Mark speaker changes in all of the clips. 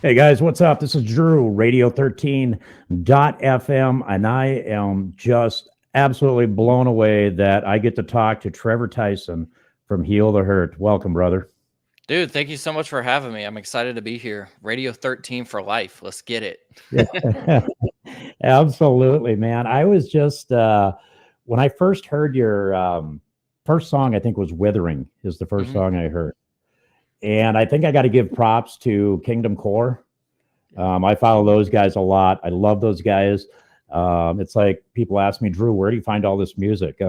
Speaker 1: Hey guys, what's up? This is Drew, Radio 13.fm, and I am just absolutely blown away that I get to talk to Trevor Tyson from Heal the Hurt. Welcome, brother.
Speaker 2: Dude, thank you so much for having me. I'm excited to be here. Radio 13 for life. Let's get it.
Speaker 1: Yeah. Absolutely, man. I was just when I first heard your first song, I think was Withering is the first
Speaker 2: hmm
Speaker 1: song I heard. And I think I got to give props to Kingdom Core. I follow those guys a lot. I love those guys. It's like people ask me, Drew, where do you find all this music?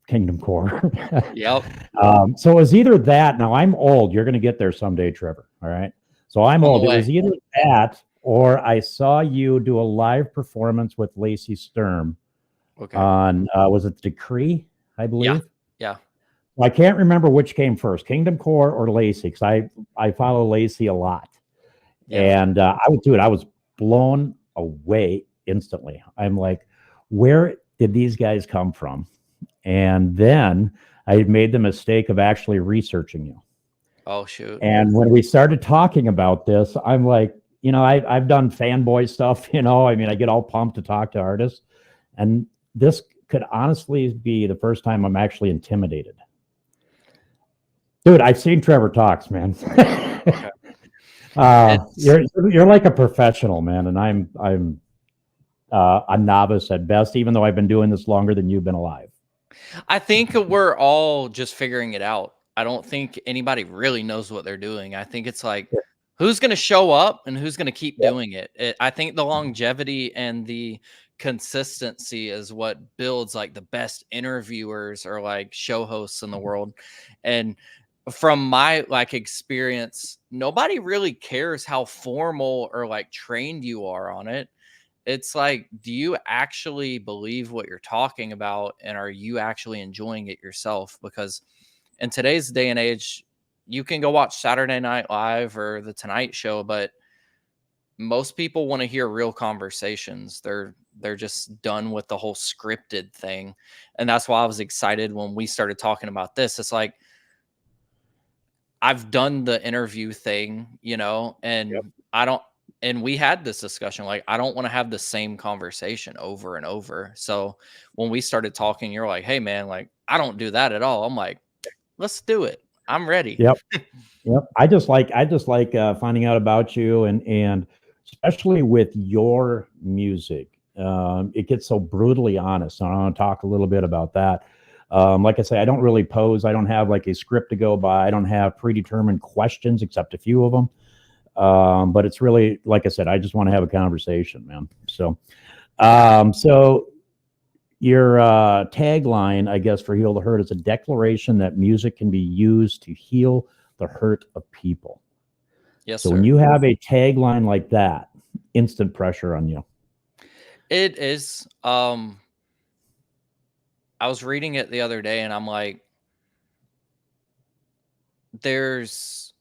Speaker 1: Kingdom Core.
Speaker 2: Yep.
Speaker 1: So it was either that. Now I'm old. You're going to get there someday, Trevor. All right. So I'm
Speaker 2: On the
Speaker 1: old. It
Speaker 2: way.
Speaker 1: was either that or I saw you do a live performance with Lacey Sturm
Speaker 2: Okay.
Speaker 1: on, was it Decree, I
Speaker 2: Yeah.
Speaker 1: believe?
Speaker 2: Yeah.
Speaker 1: I can't remember which came first, Kingdom Core or Lacey, because I follow Lacey a lot.
Speaker 2: Yeah.
Speaker 1: And I would do it. I was blown away instantly. I'm like, where did these guys come from? And then I made the mistake of actually researching you.
Speaker 2: Oh, shoot.
Speaker 1: And when we started talking about this, I'm like, I've done fanboy stuff, I mean, I get all pumped to talk to artists. And this could honestly be the first time I'm actually intimidated. Dude, I've seen Trevor Talks, man.
Speaker 2: Okay. It's,
Speaker 1: You're like a professional, man, and I'm a novice at best, even though I've been doing this longer than you've been alive.
Speaker 2: I think we're all just figuring it out. I don't think anybody really knows what they're doing. I think it's like, who's going to show up and who's going to keep
Speaker 1: Yeah.
Speaker 2: doing it? I think the longevity and the consistency is what builds like the best interviewers or like show hosts in the world. And from my like experience, nobody really cares how formal or like trained you are on it. It's like, do you actually believe what you're talking about and are you actually enjoying it yourself? Because in today's day and age, you can go watch Saturday Night Live or the Tonight Show, but most people want to hear real conversations. They're just done with the whole scripted thing. And that's why I was excited when we started talking about this. It's like I've done the interview thing,
Speaker 1: Yep.
Speaker 2: and I don't and we had this discussion like I don't want to have the same conversation over and over. So when we started talking, you're like, "Hey man, like I don't do that at all." I'm like, "Let's do it. I'm ready."
Speaker 1: Yep. Yep. I just like finding out about you and especially with your music. It gets so brutally honest. And I want to talk a little bit about that. Like I say, I don't really pose. I don't have like a script to go by. I don't have predetermined questions except a few of them. But it's really, like I said, I just want to have a conversation, man. So your tagline, I guess, for Heal the Hurt is a declaration that music can be used to heal the hurt of people.
Speaker 2: Yes,
Speaker 1: So when
Speaker 2: sir.
Speaker 1: you have a tagline like that, instant pressure on you.
Speaker 2: It is. I was reading it the other day and I'm like, there's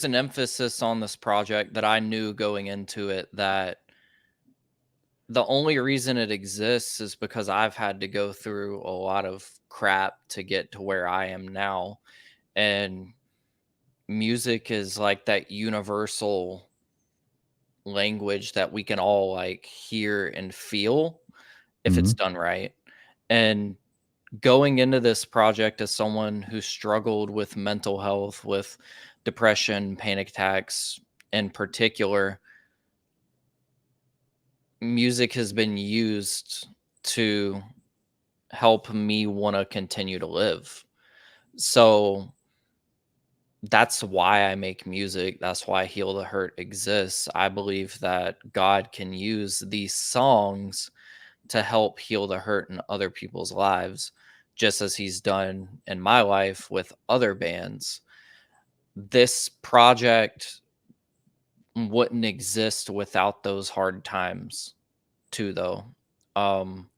Speaker 2: an emphasis on this project that I knew going into it that the only reason it exists is because I've had to go through a lot of crap to get to where I am now. And music is like that universal language that we can all like hear and feel if it's
Speaker 1: Mhm.
Speaker 2: done right. And going into this project as someone who struggled with mental health, with depression, panic attacks in particular, music has been used to help me want to continue to live. So that's why I make music. That's why Heal the Hurt exists. I believe that God can use these songs to help heal the hurt in other people's lives, just as He's done in my life with other bands. This project wouldn't exist without those hard times, too, though. Um,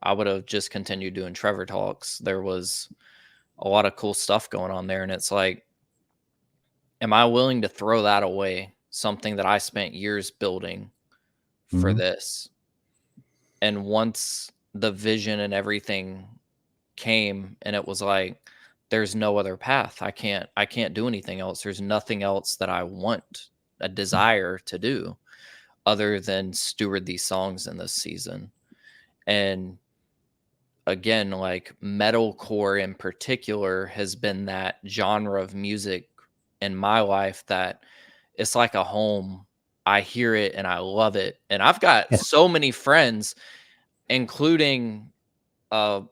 Speaker 2: I would have just continued doing Trevor Talks. There was a lot of cool stuff going on there. And it's like, am I willing to throw that away? Something that I spent years building for
Speaker 1: Mhm.
Speaker 2: this. And once the vision and everything came and it was like, there's no other path. I can't do anything else. There's nothing else that I want a desire to do other than steward these songs in this season. And again, like metalcore in particular has been that genre of music in my life that it's like a home. I hear it and I love it. And I've got so many friends, including I'm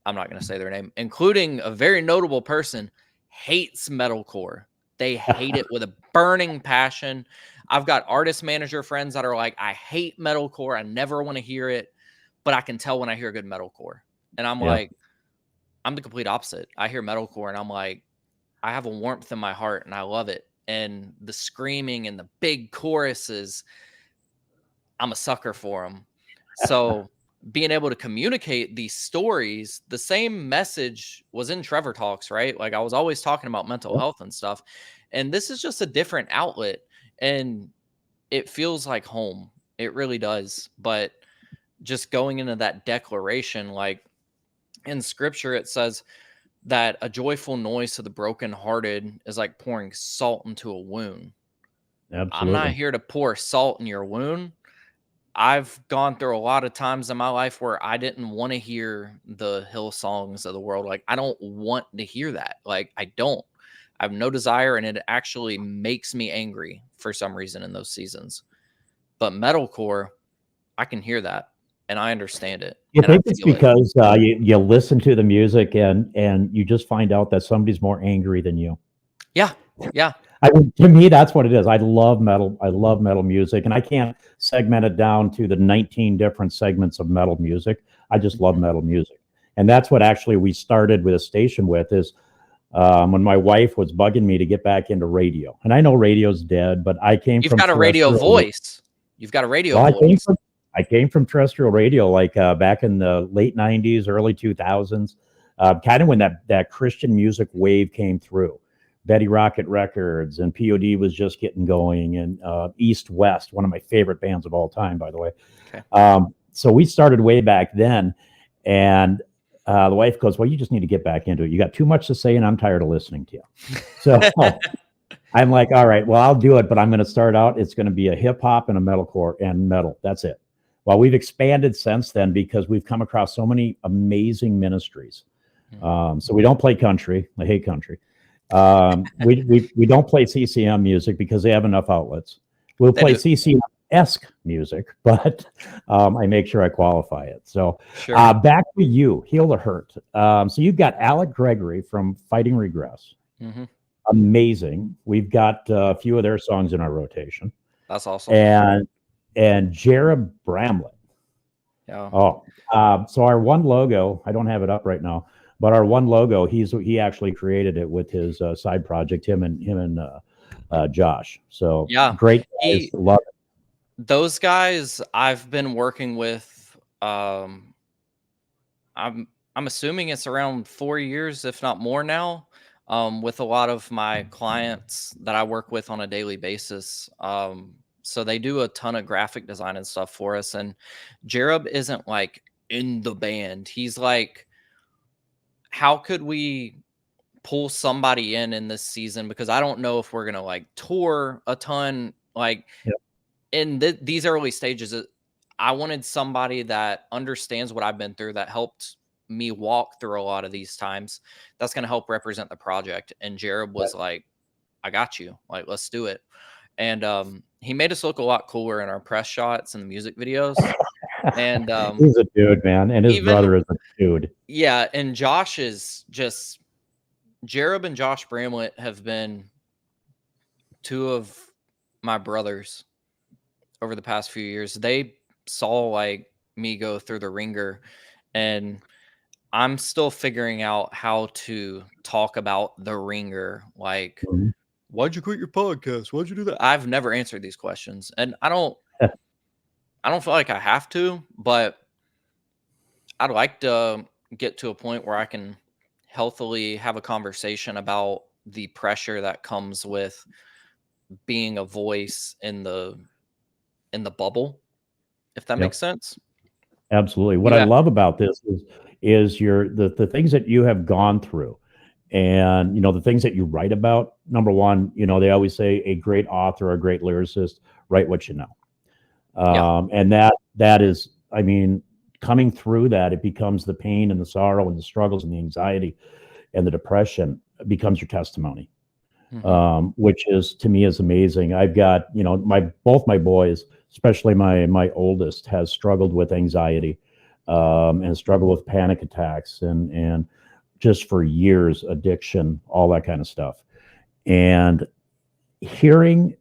Speaker 2: not going to say their name, including a very notable person, hates metalcore. They hate it with a burning passion. I've got artist manager friends that are like, I hate metalcore. I never want to hear it, but I can tell when I hear good metalcore. And I'm like, I'm the complete opposite. I hear metalcore and I'm like, I have a warmth in my heart and I love it. And the screaming and the big choruses, I'm a sucker for them. So being able to communicate these stories, the same message was in Trevor Talks, right? Like I was always talking about mental health and stuff. And this is just a different outlet. And it feels like home. It really does. But just going into that declaration, like in scripture, it says that a joyful noise to the brokenhearted is like pouring salt into a wound.
Speaker 1: Absolutely.
Speaker 2: I'm not here to pour salt in your wound. I've gone through a lot of times in my life where I didn't want to hear the hill songs of the world. Like, I don't want to hear that. Like, I don't. I have no desire, and it actually makes me angry for some reason in those seasons. But metalcore, I can hear that, and I understand it.
Speaker 1: You
Speaker 2: And
Speaker 1: think
Speaker 2: I
Speaker 1: it's
Speaker 2: feel it.
Speaker 1: because you listen to the music and you just find out that somebody's more angry than you?
Speaker 2: Yeah. Yeah.
Speaker 1: I mean, to me, that's what it is. I love metal. I love metal music, and I can't segment it down to the 19 different segments of metal music. I just love metal music, and that's what actually we started with a station with is when my wife was bugging me to get back into radio. And I know radio's dead, but I came
Speaker 2: You've
Speaker 1: from
Speaker 2: got a radio
Speaker 1: terrestrial.
Speaker 2: voice. You've got a radio
Speaker 1: Well,
Speaker 2: voice.
Speaker 1: I came from terrestrial radio, like back in the late 90s, early 2000s, kind of when that Christian music wave came through. Betty Rocket Records and POD was just getting going, and East West, one of my favorite bands of all time, by the way.
Speaker 2: Okay.
Speaker 1: So we started way back then, and the wife goes, "Well, you just need to get back into it. You got too much to say, and I'm tired of listening to you." So I'm like, "All right, well, I'll do it, but I'm going to start out. It's going to be a hip hop and a metalcore and metal. That's it." Well, we've expanded since then because we've come across so many amazing ministries. So we don't play country. I hate country. We don't play CCM music because they have enough outlets. We'll play CCM-esque music, but I make sure I qualify it. So back to you, Heal the Hurt. So you've got Alec Gregory from Fighting Regress.
Speaker 2: Mm-hmm.
Speaker 1: Amazing. We've got a few of their songs in our rotation.
Speaker 2: That's awesome.
Speaker 1: And Jared Bramlett.
Speaker 2: Yeah.
Speaker 1: So our one logo, I don't have it up right now, but our one logo, he actually created it with his side project, him and Josh. So
Speaker 2: yeah,
Speaker 1: great guys, love it.
Speaker 2: Those guys I've been working with. I'm assuming it's around 4 years, if not more now. With a lot of my clients that I work with on a daily basis. So they do a ton of graphic design and stuff for us. And Jared isn't like in the band. He's like, how could we pull somebody in this season? Because I don't know if we're going to like tour a ton. Like in these early stages, I wanted somebody that understands what I've been through, that helped me walk through a lot of these times. That's going to help represent the project. And Jared was like, I got you. Like, let's do it. And he made us look a lot cooler in our press shots and the music videos. And
Speaker 1: he's a dude, man. And his brother is a dude.
Speaker 2: Yeah. And Josh is just, Jared and Josh Bramlett have been two of my brothers over the past few years. They saw like me go through the ringer, and I'm still figuring out how to talk about the ringer. Like, why'd you quit your podcast? Why'd you do that? I've never answered these questions, and I don't feel like I have to, but I'd like to get to a point where I can healthily have a conversation about the pressure that comes with being a voice in the bubble, if that makes sense.
Speaker 1: Absolutely. What I love about this is the things that you have gone through. And, the things that you write about, number one, they always say a great author, a great lyricist, write what you know.
Speaker 2: Yeah.
Speaker 1: And that is, I mean, coming through that, it becomes the pain and the sorrow and the struggles and the anxiety and the depression becomes your testimony, which is to me is amazing. I've got, both my boys, especially my oldest, has struggled with anxiety, and struggled with panic attacks and just for years, addiction, all that kind of stuff. And hearing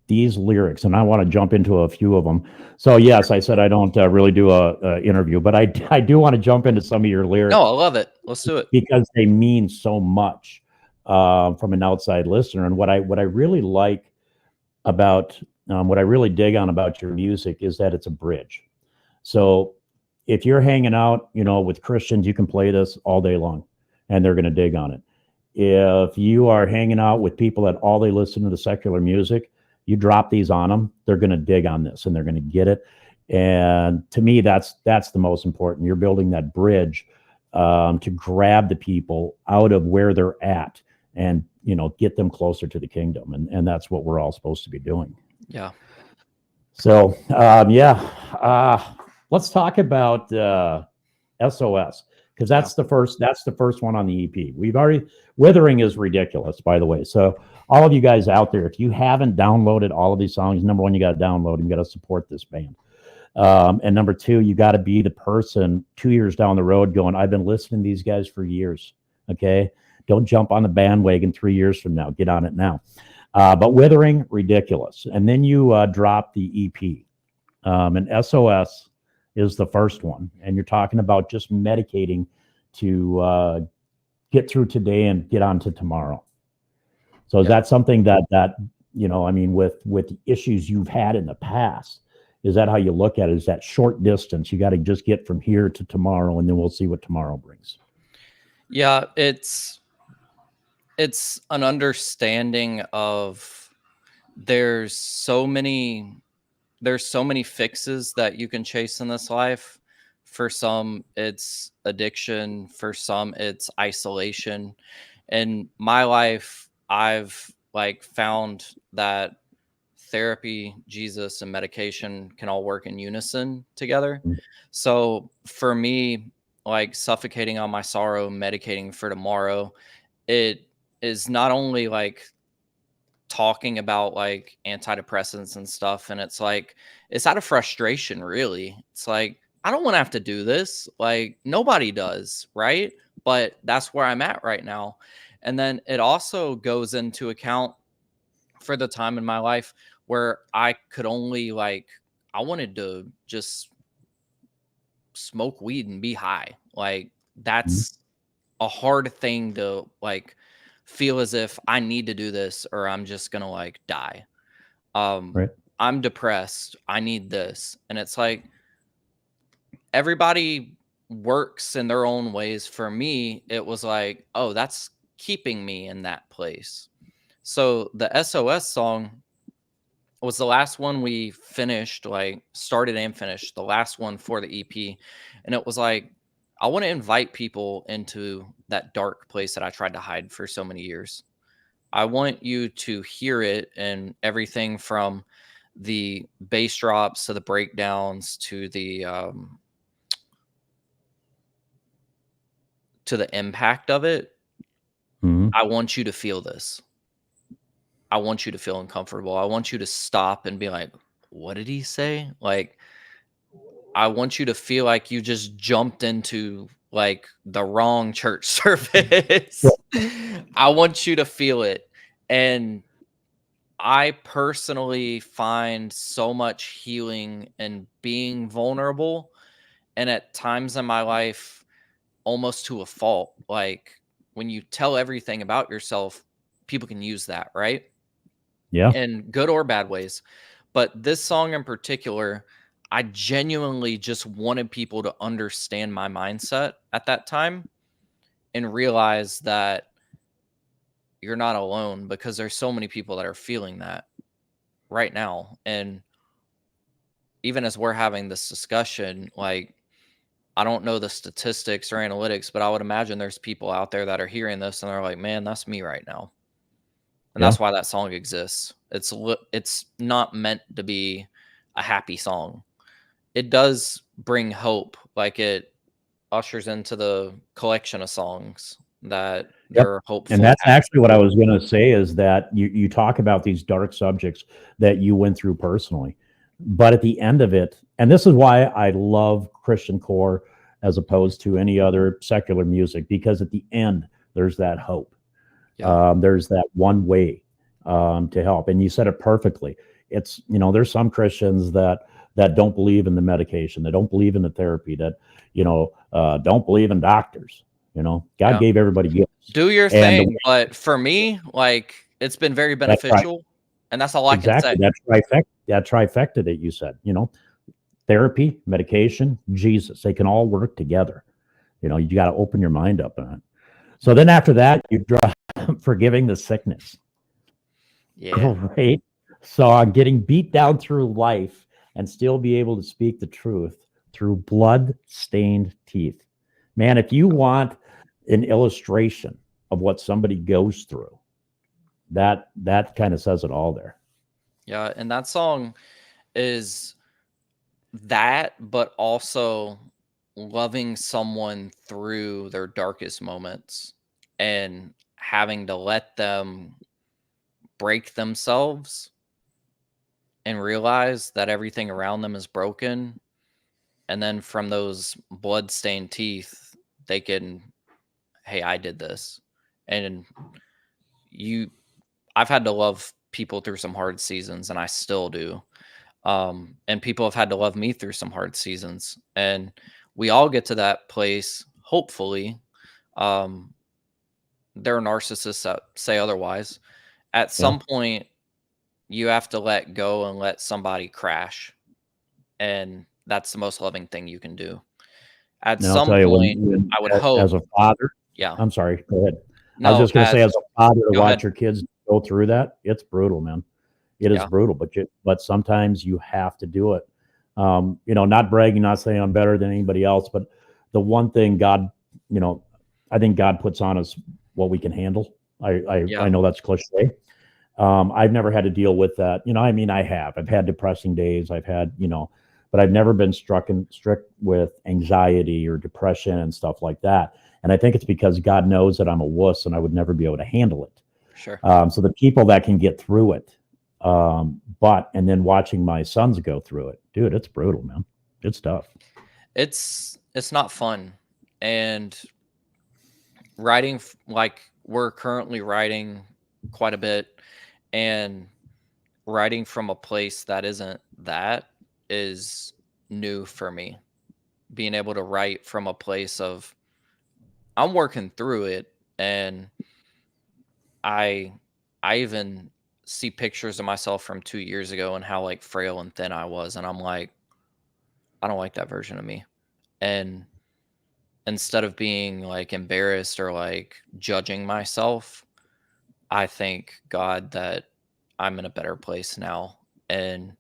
Speaker 1: these lyrics, and I want to jump into a few of them. So yes, I said I don't really do a interview, but I do want to jump into some of your lyrics.
Speaker 2: No, I love it. Let's do it.
Speaker 1: Because they mean so much from an outside listener. And what I really like about what I really dig on about your music is that it's a bridge. So if you're hanging out, with Christians, you can play this all day long, and they're going to dig on it. If you are hanging out with people that all they listen to the secular music, you drop these on them, they're going to dig on this and they're going to get it. And to me, that's the most important. You're building that bridge to grab the people out of where they're at and get them closer to the kingdom, and that's what we're all supposed to be doing.
Speaker 2: Yeah.
Speaker 1: So let's talk about SOS, because that's the first one on the EP. We've already Withering is ridiculous, by the way. So all of you guys out there, if you haven't downloaded all of these songs, number one, you got to download them. You got to support this band. And number two, you got to be the person 2 years down the road going, I've been listening to these guys for years. Okay. Don't jump on the bandwagon 3 years from now. Get on it now. But Withering, ridiculous. And then you drop the EP. And SOS is the first one. And you're talking about just medicating to get through today and get on to tomorrow. So is that something that I mean, with the issues you've had in the past, is that how you look at it? Is that short distance? You got to just get from here to tomorrow, and then we'll see what tomorrow brings.
Speaker 2: Yeah, it's an understanding of there's so many fixes that you can chase in this life. For some, it's addiction. For some, it's isolation. In my life, I've found that therapy, Jesus, and medication can all work in unison together. So for me, suffocating on my sorrow, medicating for tomorrow, it is not only talking about antidepressants and stuff, and it's out of frustration, really. It's I don't want to have to do this. Nobody does, right? But that's where I'm at right now. And then it also goes into account for the time in my life where I could only I wanted to just smoke weed and be high. That's a hard thing to feel as if I need to do this or I'm just gonna die.
Speaker 1: Right.
Speaker 2: I'm depressed. I need this. And it's everybody works in their own ways. For me, it was oh, that's keeping me in that place. So the SOS song was the last one we finished, started and finished, the last one for the EP. And it was I want to invite people into that dark place that I tried to hide for so many years. I want you to hear it, and everything from the bass drops to the breakdowns to the impact of it. I want you to feel this. I want you to feel uncomfortable. I want you to stop and be like, what did he say? I want you to feel like you just jumped into the wrong church service. I want you to feel it. And I personally find so much healing in being vulnerable, and at times in my life, almost to a fault. When you tell everything about yourself, people can use that, right?
Speaker 1: Yeah.
Speaker 2: In good or bad ways. But this song in particular, I genuinely just wanted people to understand my mindset at that time and realize that you're not alone, because there's so many people that are feeling that right now. And even as we're having this discussion, I don't know the statistics or analytics, but I would imagine there's people out there that are hearing this and they're like, man, that's me right now. And
Speaker 1: Yeah.
Speaker 2: that's why that song exists. It's not meant to be a happy song. It does bring hope, like it ushers into the collection of songs that
Speaker 1: Yep.
Speaker 2: they're
Speaker 1: And
Speaker 2: hopeful.
Speaker 1: that's actually what I was going to say is that you talk about these dark subjects that you went through personally, but at the end of it, and this is why I love Christian core as opposed to any other secular music, because at the end there's that hope.
Speaker 2: Yeah.
Speaker 1: There's that one way to help, and you said it perfectly. It's there's some Christians that don't believe in the medication, that don't believe in the therapy, that don't believe in doctors. God
Speaker 2: Yeah.
Speaker 1: gave everybody gifts,
Speaker 2: Do your
Speaker 1: and
Speaker 2: thing, but for me, like, it's been very
Speaker 1: that's right,
Speaker 2: beneficial, and that's all I can
Speaker 1: exactly
Speaker 2: say.
Speaker 1: that trifecta that you said. Therapy, medication, Jesus, they can all work together. You got to open your mind up on it. So then after that, you draw forgiving the sickness.
Speaker 2: Yeah.
Speaker 1: Great. So I'm getting beat down through life and still be able to speak the truth through blood-stained teeth. Man, if you want an illustration of what somebody goes through, that kind of says it all there.
Speaker 2: Yeah, and that song is that, but also loving someone through their darkest moments and having to let them break themselves and realize that everything around them is broken. And then from those blood-stained teeth, they can, hey, I did this. And you, I've had to love people through some hard seasons, and I still do. And people have had to love me through some hard seasons. And we all get to that place, hopefully. Um, there are narcissists that say otherwise. At
Speaker 1: Yeah.
Speaker 2: some point, you have to let go and let somebody crash. And that's the most loving thing you can do. At
Speaker 1: And I'll
Speaker 2: some
Speaker 1: tell you,
Speaker 2: point, I would hope,
Speaker 1: as a father,
Speaker 2: yeah,
Speaker 1: I'm sorry, go ahead. I was
Speaker 2: no,
Speaker 1: just going to say, as a father, to
Speaker 2: go ahead.
Speaker 1: watch your kids go through that, it's brutal, man. It is
Speaker 2: Yeah,
Speaker 1: brutal, but sometimes you have to do it. Not bragging, not saying I'm better than anybody else, but the one thing God, I think God puts on us what we can handle. I
Speaker 2: yeah,
Speaker 1: know that's cliche. I've never had to deal with that. I've had depressing days. But I've never been strict with anxiety or depression and stuff like that. And I think it's because God knows that I'm a wuss and I would never be able to handle it.
Speaker 2: sure.
Speaker 1: So the people that can get through it, and then watching my sons go through it, dude, it's brutal, man. It's tough.
Speaker 2: It's not fun. And writing, like we're currently writing quite a bit, and writing from a place that isn't that is new for me. Being able to write from a place of I'm working through it, and I I even see pictures of myself from 2 years ago and how like frail and thin I was, and I'm like, I don't like that version of me. And instead of being like embarrassed or like judging myself, I thank God that I'm in a better place now. And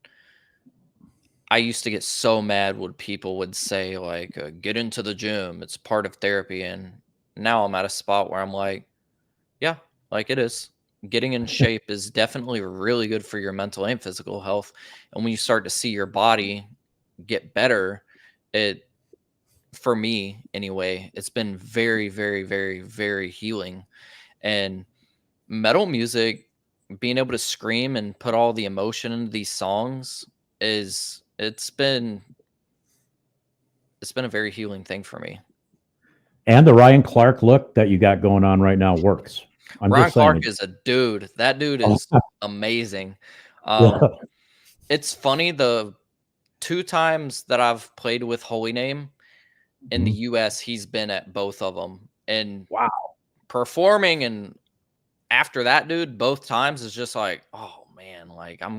Speaker 2: I used to get so mad when people would say like get into the gym, it's part of therapy, and now I'm at a spot where I'm like, yeah, like it is. Getting in shape is definitely really good for your mental and physical health. And when you start to see your body get better, it, for me anyway, it's been very, very, very, very healing. And metal music, being able to scream and put all the emotion into these songs is it's been a very healing thing for me.
Speaker 1: And the Ryan Clark look that you got going on right now works. I'm
Speaker 2: Ryan
Speaker 1: just saying
Speaker 2: Clark
Speaker 1: it.
Speaker 2: is a dude. That dude
Speaker 1: Oh,
Speaker 2: is amazing.
Speaker 1: yeah.
Speaker 2: It's funny, the 2 times that I've played with Holy Name in the
Speaker 1: Mhm.
Speaker 2: US, he's been at both of them, and
Speaker 1: Wow.
Speaker 2: performing, and after that, dude, both times is just like, "Oh, man, like, I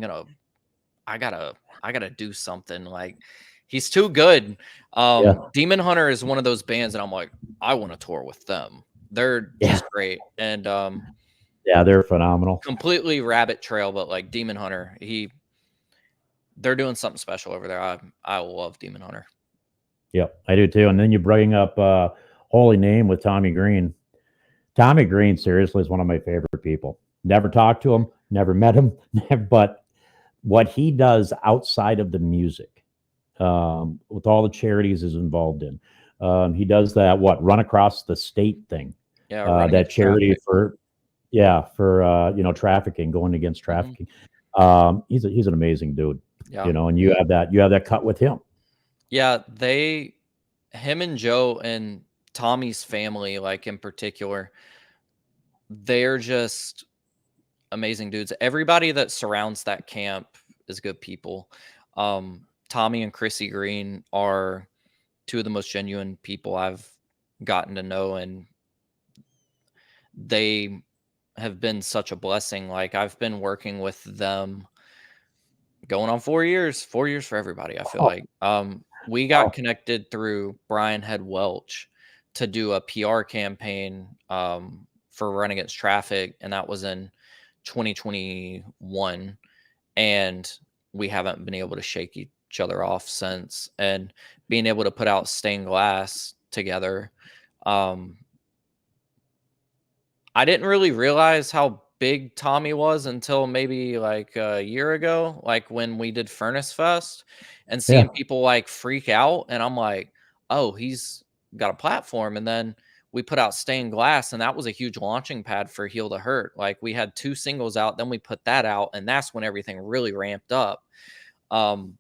Speaker 2: gotta I gotta do something," like, he's too good.
Speaker 1: Yeah.
Speaker 2: Demon Hunter is one of those bands that I'm like, "I wanna tour with them." They're
Speaker 1: Yeah.
Speaker 2: just great, and,
Speaker 1: Yeah. They're phenomenal.
Speaker 2: completely rabbit trail, but, like, Demon Hunter, they're doing something special over there. I love Demon Hunter.
Speaker 1: Yep, I do too. And then you bring up Holy Name with Tommy Green. Tommy Green, seriously, is one of my favorite people. Never talked to him, never met him, but what he does outside of the music, with all the charities he's involved in, he does that run across the state thing,
Speaker 2: Yeah, running
Speaker 1: that
Speaker 2: against
Speaker 1: charity
Speaker 2: traffic.
Speaker 1: for trafficking, going against trafficking. He's an amazing dude,
Speaker 2: Yeah.
Speaker 1: and you have that cut with him.
Speaker 2: Yeah, him and Joe and Tommy's family, like in particular, they're just amazing dudes. Everybody that surrounds that camp is good people. Tommy and Chrissy Green are two of the most genuine people I've gotten to know, and they have been such a blessing. Like, I've been working with them going on 4 years, 4 years for everybody, I feel
Speaker 1: Oh,
Speaker 2: like. We got
Speaker 1: wow.
Speaker 2: connected through Brian Head Welch to do a PR campaign for Run Against Traffic, and that was in 2021. And we haven't been able to shake each other off since. And being able to put out Stained Glass together, I didn't really realize how big Tommy was until maybe like a year ago, like when we did Furnace Fest, and
Speaker 1: Yeah.
Speaker 2: seeing people like freak out. And I'm like, oh, he's got a platform. And then we put out Stained Glass, and that was a huge launching pad for Heal the Hurt. Like, we had 2 singles out, then we put that out, and that's when everything really ramped up. Um,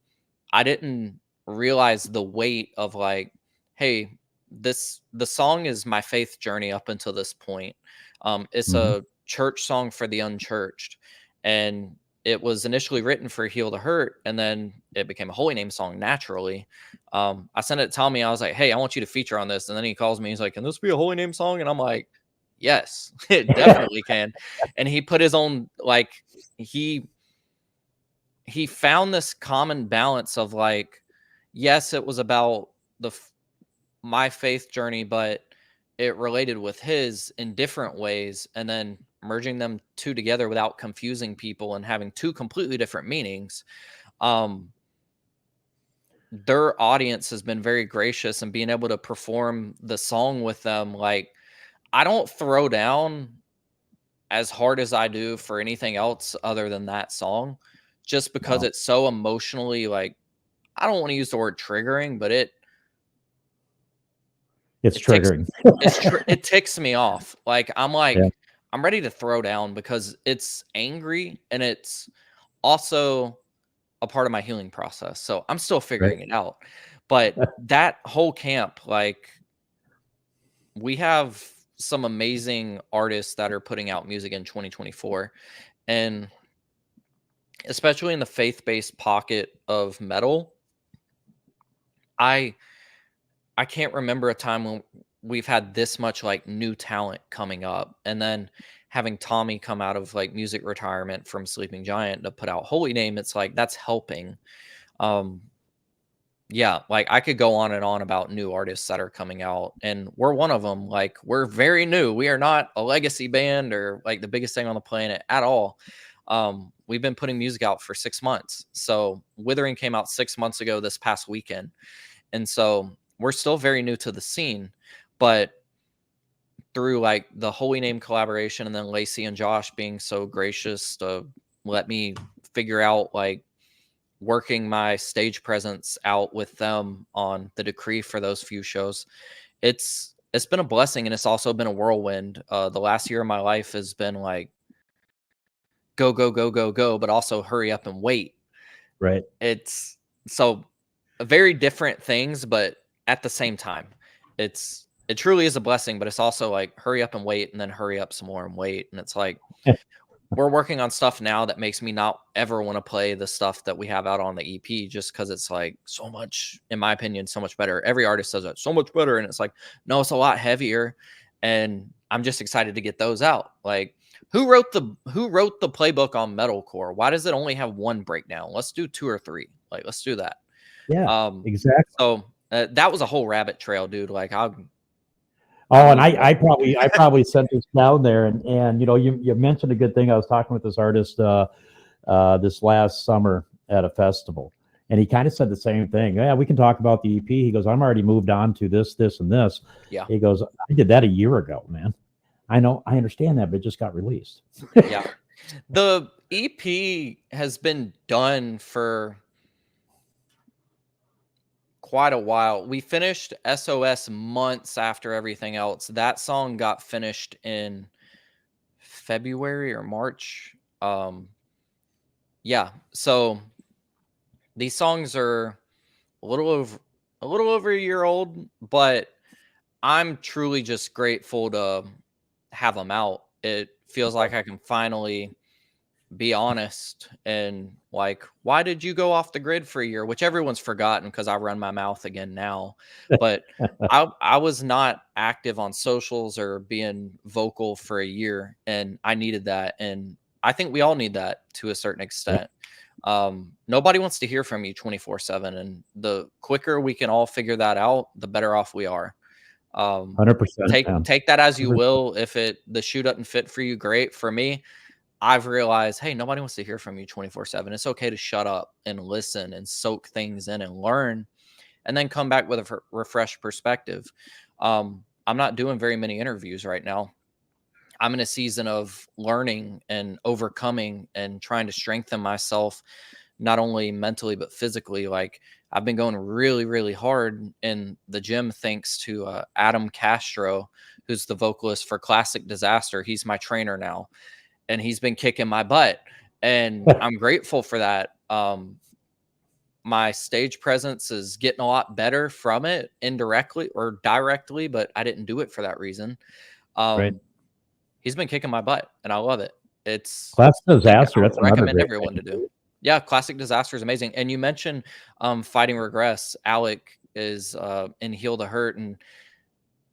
Speaker 2: I didn't realize the weight of, like, hey, the song is my faith journey up until this point. It's
Speaker 1: Hmm.
Speaker 2: a church song for the unchurched, and it was initially written for Heal the Hurt, and then it became a Holy Name song naturally. I sent it to Tommy. I was like, hey, I want you to feature on this. And then he calls me. He's like, can this be a Holy Name song? And I'm like, yes, it definitely can. And he put his own, like, he found this common balance of, like, yes, it was about my faith journey, but it related with his in different ways, and then merging them two together without confusing people and having two completely different meanings. Their audience has been very gracious, and being able to perform the song with them, like, I don't throw down as hard as I do for anything else other than that song, just because
Speaker 1: Wow.
Speaker 2: it's so emotionally, like, I don't want to use the word triggering, but
Speaker 1: It's
Speaker 2: it ticks
Speaker 1: triggering.
Speaker 2: it ticks me off. Like, I'm
Speaker 1: Yeah.
Speaker 2: like, I'm ready to throw down because it's angry, and it's also a part of my healing process. So I'm still
Speaker 1: Right.
Speaker 2: figuring it out. But that whole camp, like, we have some amazing artists that are putting out music in 2024. And especially in the faith-based pocket of metal, I can't remember a time when we've had this much, like, new talent coming up. And then having Tommy come out of, like, music retirement from Sleeping Giant to put out Holy Name, it's like that's helping. Um yeah, like, I could go on and on about new artists that are coming out, and we're one of them. Like, we're very new. We are not a legacy band or like the biggest thing on the planet at all. We've been putting music out for 6 months. So Withering came out 6 months ago this past weekend. And so we're still very new to the scene, but through, like, the Holy Name collaboration, and then Lacey and Josh being so gracious to let me figure out, like, working my stage presence out with them on the Decree for those few shows, it's been a blessing, and it's also been a whirlwind. The last year of my life has been like go, go, go, go, go, but also hurry up and wait.
Speaker 1: Right.
Speaker 2: It's so very different things, but at the same time, it truly is a blessing, but it's also like hurry up and wait, and then hurry up some more and wait. And it's like, we're working on stuff now that makes me not ever want to play the stuff that we have out on the EP, just because it's like so much, in my opinion, so much better. Every artist says that so much better. And it's like, no, it's a lot heavier. And I'm just excited to get those out. Like, who wrote the playbook on metalcore? Why does it only have one breakdown? Let's do 2 or 3. Like, let's do that.
Speaker 1: Yeah.
Speaker 2: Um,
Speaker 1: Exactly.
Speaker 2: so that was a whole rabbit trail, dude. Like, I
Speaker 1: Oh, and
Speaker 2: need more.
Speaker 1: I probably sent this down there, and you mentioned a good thing. I was talking with this artist this last summer at a festival, And he kind of said the same thing. Yeah, we can talk about the EP. He goes, I'm already moved on to this, this, and this.
Speaker 2: Yeah.
Speaker 1: He goes, I did that a year ago, man. I know, I understand that, but it just got released.
Speaker 2: Yeah. The EP has been done for quite a while. We finished SOS months after everything else. That song got finished in February or March. Yeah. So these songs are a little over a year old, but I'm truly just grateful to have them out. It feels like I can finally be honest and like, why did you go off the grid for a year? Which everyone's forgotten because I run my mouth again now. But I was not active on socials or being vocal for a year, and I needed that. And I think we all need that to a certain extent. Nobody wants to hear from you 24/7, and the quicker we can all figure that out, the better off we are.
Speaker 1: 100%.
Speaker 2: Take that as you will. If the shoe doesn't fit for you, great. For me, I've realized, hey, nobody wants to hear from you 24/7. It's okay to shut up and listen and soak things in and learn, and then come back with a refreshed perspective. I'm not doing very many interviews right now. I'm in a season of learning and overcoming and trying to strengthen myself, not only mentally, but physically. Like, I've been going really, really hard in the gym thanks to Adam Castro, who's the vocalist for Classic Disaster. He's my trainer now, and he's been kicking my butt, and I'm grateful for that. My stage presence is getting a lot better from it, indirectly or directly, but I didn't do it for that reason.
Speaker 1: Right.
Speaker 2: He's been kicking my butt, and I love it. It's
Speaker 1: Classic
Speaker 2: something
Speaker 1: Disaster.
Speaker 2: I
Speaker 1: That's
Speaker 2: would
Speaker 1: another
Speaker 2: recommend
Speaker 1: great
Speaker 2: everyone to
Speaker 1: thing.
Speaker 2: do. Yeah, Classic Disaster is amazing. And you mentioned Fighting Regress. Alec is in Heal the Hurt, and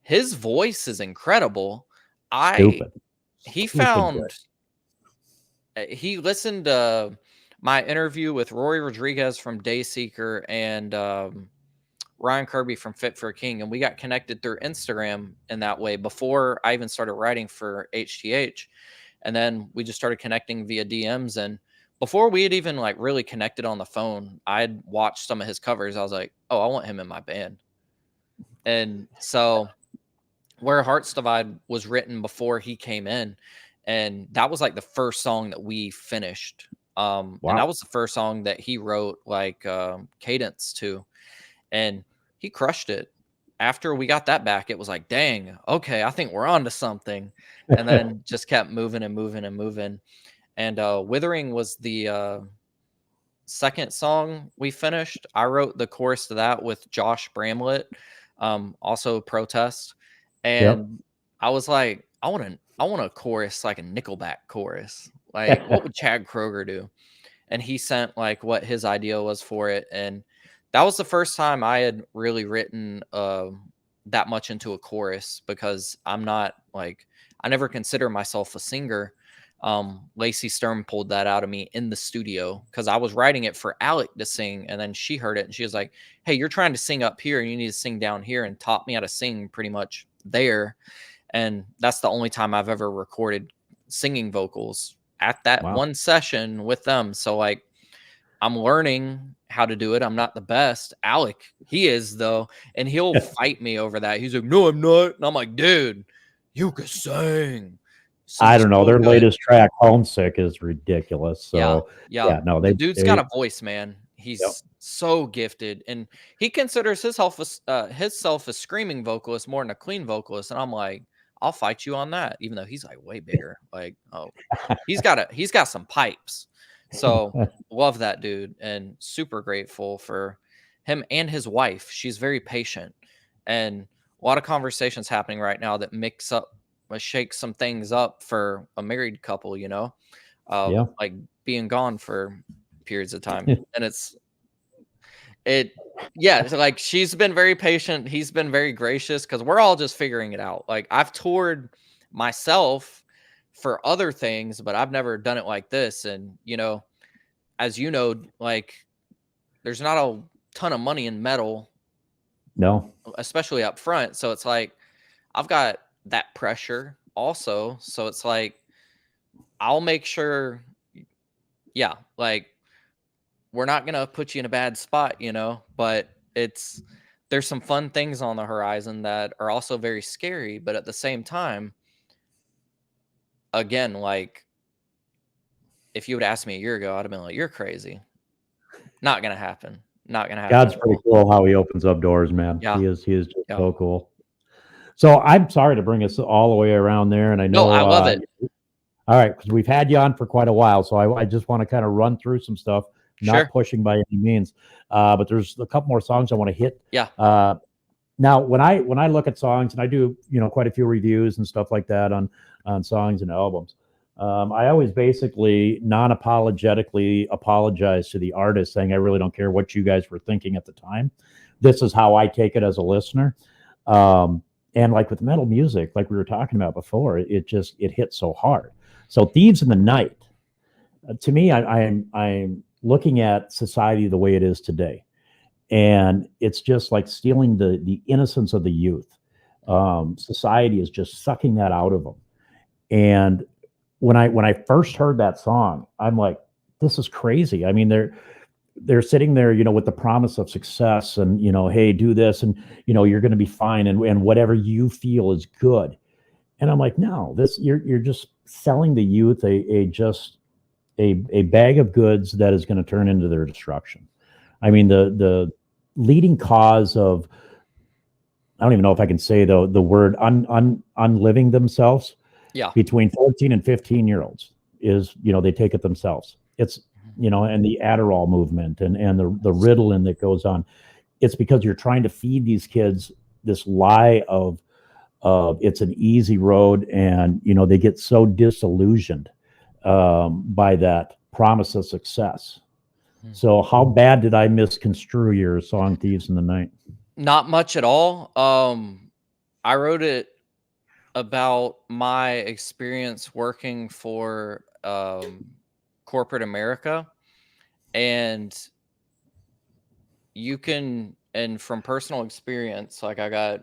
Speaker 2: his voice is incredible.
Speaker 1: Stupid.
Speaker 2: He
Speaker 1: Stupid good.
Speaker 2: found he listened to my interview with Rory Rodriguez from Dayseeker and Ryan Kirby from Fit for a King, and we got connected through Instagram in that way before I even started writing for HTH. And then we just started connecting via DMs. And before we had even like really connected on the phone, I'd watched some of his covers. I was like, oh, I want him in my band. And so Where Hearts Divide was written before he came in, and that was like the first song that we finished. And that
Speaker 1: Wow.
Speaker 2: was the first song that he wrote like cadence to, and he crushed it. After we got that back, it was like, dang, okay, I think we're on to something. And then just kept moving and moving and moving. And Withering was the second song we finished. I wrote the chorus to that with Josh Bramlett, also Protest.
Speaker 1: Yep.
Speaker 2: And I was like, I want a chorus like a Nickelback chorus. Like, what would Chad Kroger do? And he sent like what his idea was for it. And that was the first time I had really written that much into a chorus, because I'm not like, I never consider myself a singer. Lacey Sturm pulled that out of me in the studio because I was writing it for Alec to sing, and then she heard it and she was like, hey, you're trying to sing up here and you need to sing down here, and taught me how to sing pretty much there. And that's the only time I've ever recorded singing vocals, at that
Speaker 1: Wow.
Speaker 2: one session with them. So like, I'm learning how to do it. I'm not the best. Alec, he is though, and he'll fight me over that. He's like, no, I'm not. And I'm like, dude, you can sing.
Speaker 1: I
Speaker 2: Sing
Speaker 1: don't know.
Speaker 2: so
Speaker 1: Their
Speaker 2: good.
Speaker 1: latest track, Homesick, is ridiculous.
Speaker 2: Yeah,
Speaker 1: So
Speaker 2: yeah.
Speaker 1: yeah, no,
Speaker 2: The dude's
Speaker 1: they
Speaker 2: got a voice, man.
Speaker 1: yep.
Speaker 2: He's so gifted, and he considers himself a screaming vocalist more than a clean vocalist. And I'm like, I'll fight you on that, even though he's like way bigger. Like, oh, he's got some pipes. So love that dude, and super grateful for him and his wife. She's very patient, and a lot of conversations happening right now that shake some things up for a married couple,
Speaker 1: Yeah.
Speaker 2: like being gone for periods of time. And it yeah, so like, she's been very patient, he's been very gracious, because we're all just figuring it out. Like, I've toured myself for other things, but I've never done it like this. And as you know, like, there's not a ton of money in metal,
Speaker 1: No.
Speaker 2: especially up front. So it's like, I've got that pressure also. So it's like, I'll make sure, yeah, like, we're not going to put you in a bad spot, but there's some fun things on the horizon that are also very scary, but at the same time, again, like if you would ask me a year ago, I'd have been like, you're crazy. Not going to happen. Not going to happen
Speaker 1: God's
Speaker 2: at
Speaker 1: pretty
Speaker 2: all.
Speaker 1: cool how he opens up doors, man.
Speaker 2: Yeah.
Speaker 1: He is just
Speaker 2: Yeah.
Speaker 1: so cool. So I'm sorry to bring us all the way around there, and I
Speaker 2: No,
Speaker 1: know
Speaker 2: I love it.
Speaker 1: all right, because we've had you on for quite a while, so I just want to kind of run through some stuff,
Speaker 2: Sure.
Speaker 1: not pushing by any means, but there's a couple more songs I want to hit.
Speaker 2: Yeah.
Speaker 1: Now, when I look at songs, and I do quite a few reviews and stuff like that on songs and albums, I always basically non-apologetically apologize to the artist, saying I really don't care what you guys were thinking at the time. This is how I take it as a listener. And like with metal music, like we were talking about before, it hits so hard. So Thieves in the Night, to me, I'm looking at society the way it is today, and it's just like stealing the innocence of the youth. Society is just sucking that out of them. And when I first heard that song, I'm like, this is crazy. I mean, they're sitting there, with the promise of success and, hey, do this and, you're going to be fine. And whatever you feel is good. And I'm like, no, you're just selling the youth a bag of goods that is going to turn into their destruction. I mean, the leading cause of, I don't even know if I can say the word unliving themselves
Speaker 2: Yeah.
Speaker 1: between 14 and 15-year-olds is, they take it themselves. It's, and the Adderall movement and the Ritalin that goes on. It's because you're trying to feed these kids this lie of it's an easy road, and they get so disillusioned by that promise of success. So how bad did I misconstrue your song Thieves in the Night?
Speaker 2: Not much at all. I wrote it about my experience working for corporate America, and and from personal experience, like I got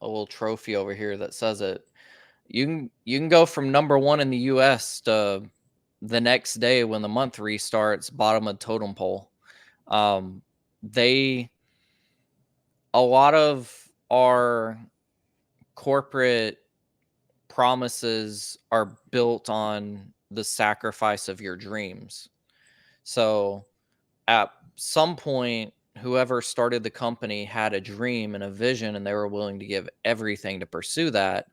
Speaker 2: a little trophy over here that says it. You can go from number 1 in the US to the next day when the month restarts, bottom of totem pole. Um, they A lot of our corporate promises are built on the sacrifice of your dreams. So at some point, whoever started the company had a dream and a vision, and they were willing to give everything to pursue that.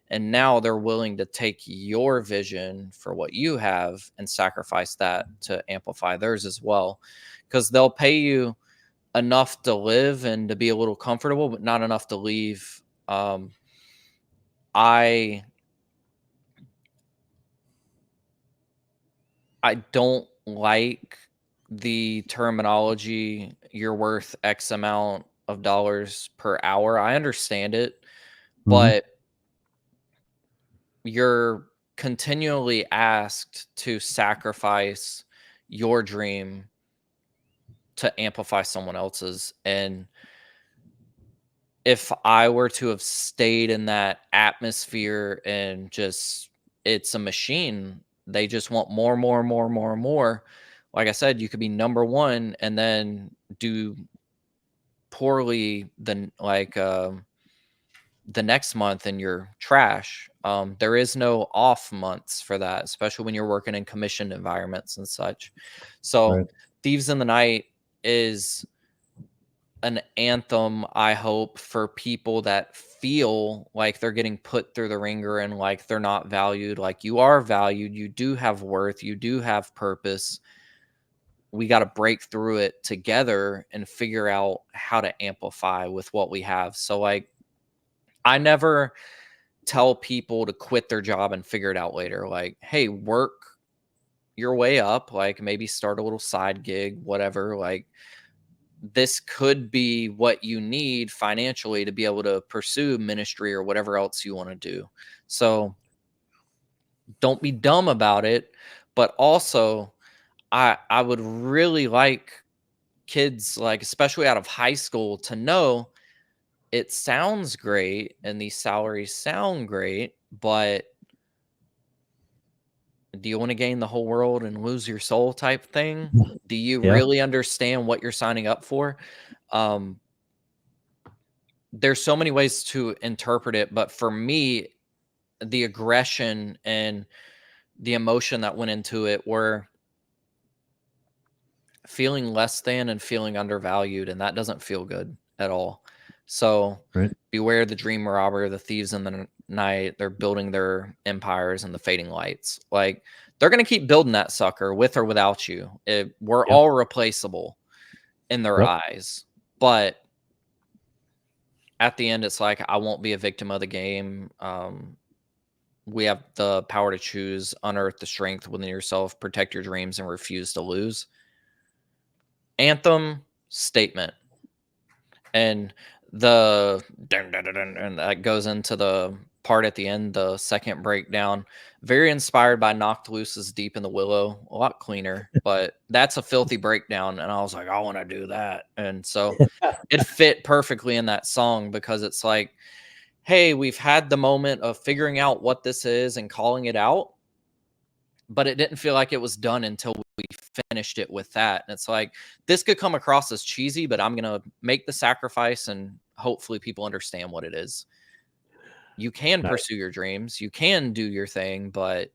Speaker 2: And now they're willing to take your vision for what you have and sacrifice that to amplify theirs as well. Because they'll pay you enough to live and to be a little comfortable, but not enough to leave. I I don't like the terminology, "You're worth X amount of dollars per hour." I understand it,
Speaker 1: Mhm.
Speaker 2: but you're continually asked to sacrifice your dream to amplify someone else's, and if I were to have stayed in that atmosphere and just it's a machine, they just want more, more, more, more, more. Like I said, you could be number 1 and then do poorly the next month and you're trash. There is no off months for that, especially when you're working in commissioned environments and such. So,
Speaker 1: Right.
Speaker 2: Thieves in the Night is an anthem, I hope, for people that feel like they're getting put through the ringer and like they're not valued. Like, you are valued, you do have worth, you do have purpose. We got to break through it together and figure out how to amplify with what we have. So, like, I never tell people to quit their job and figure it out later. Like, hey, work your way up, like maybe start a little side gig, whatever. Like, this could be what you need financially to be able to pursue ministry or whatever else you want to do. So don't be dumb about it, but also I would really like kids, like especially out of high school, to know it sounds great and these salaries sound great, but do you want to gain the whole world and lose your soul type thing? Do you
Speaker 1: Yeah.
Speaker 2: really understand what you're signing up for? Um, there's so many ways to interpret it, but for me, the aggression and the emotion that went into it were feeling less than and feeling undervalued, and that doesn't feel good at all. So
Speaker 1: Right.
Speaker 2: beware the dream robber, the thieves in the night. They're building their empires and the fading lights. Like, they're going to keep building that sucker with or without you. We're
Speaker 1: Yep.
Speaker 2: all replaceable in their
Speaker 1: Yep.
Speaker 2: eyes. But at the end, it's like, I won't be a victim of the game. We have the power to choose, unearth the strength within yourself, protect your dreams, and refuse to lose. Anthem statement. And the dun, dun, dun, dun, and that goes into the part at the end, the second breakdown. Very inspired by Knocked Loose's Deep in the Willow, a lot cleaner, but that's a filthy breakdown. And I was like, I want to do that. And so it fit perfectly in that song because it's like, hey, we've had the moment of figuring out what this is and calling it out, but it didn't feel like it was done until we finished it with that. And it's like, this could come across as cheesy, but I'm going to make the sacrifice and hopefully people understand what it is. You can
Speaker 1: Nice.
Speaker 2: pursue your dreams, you can do your thing, but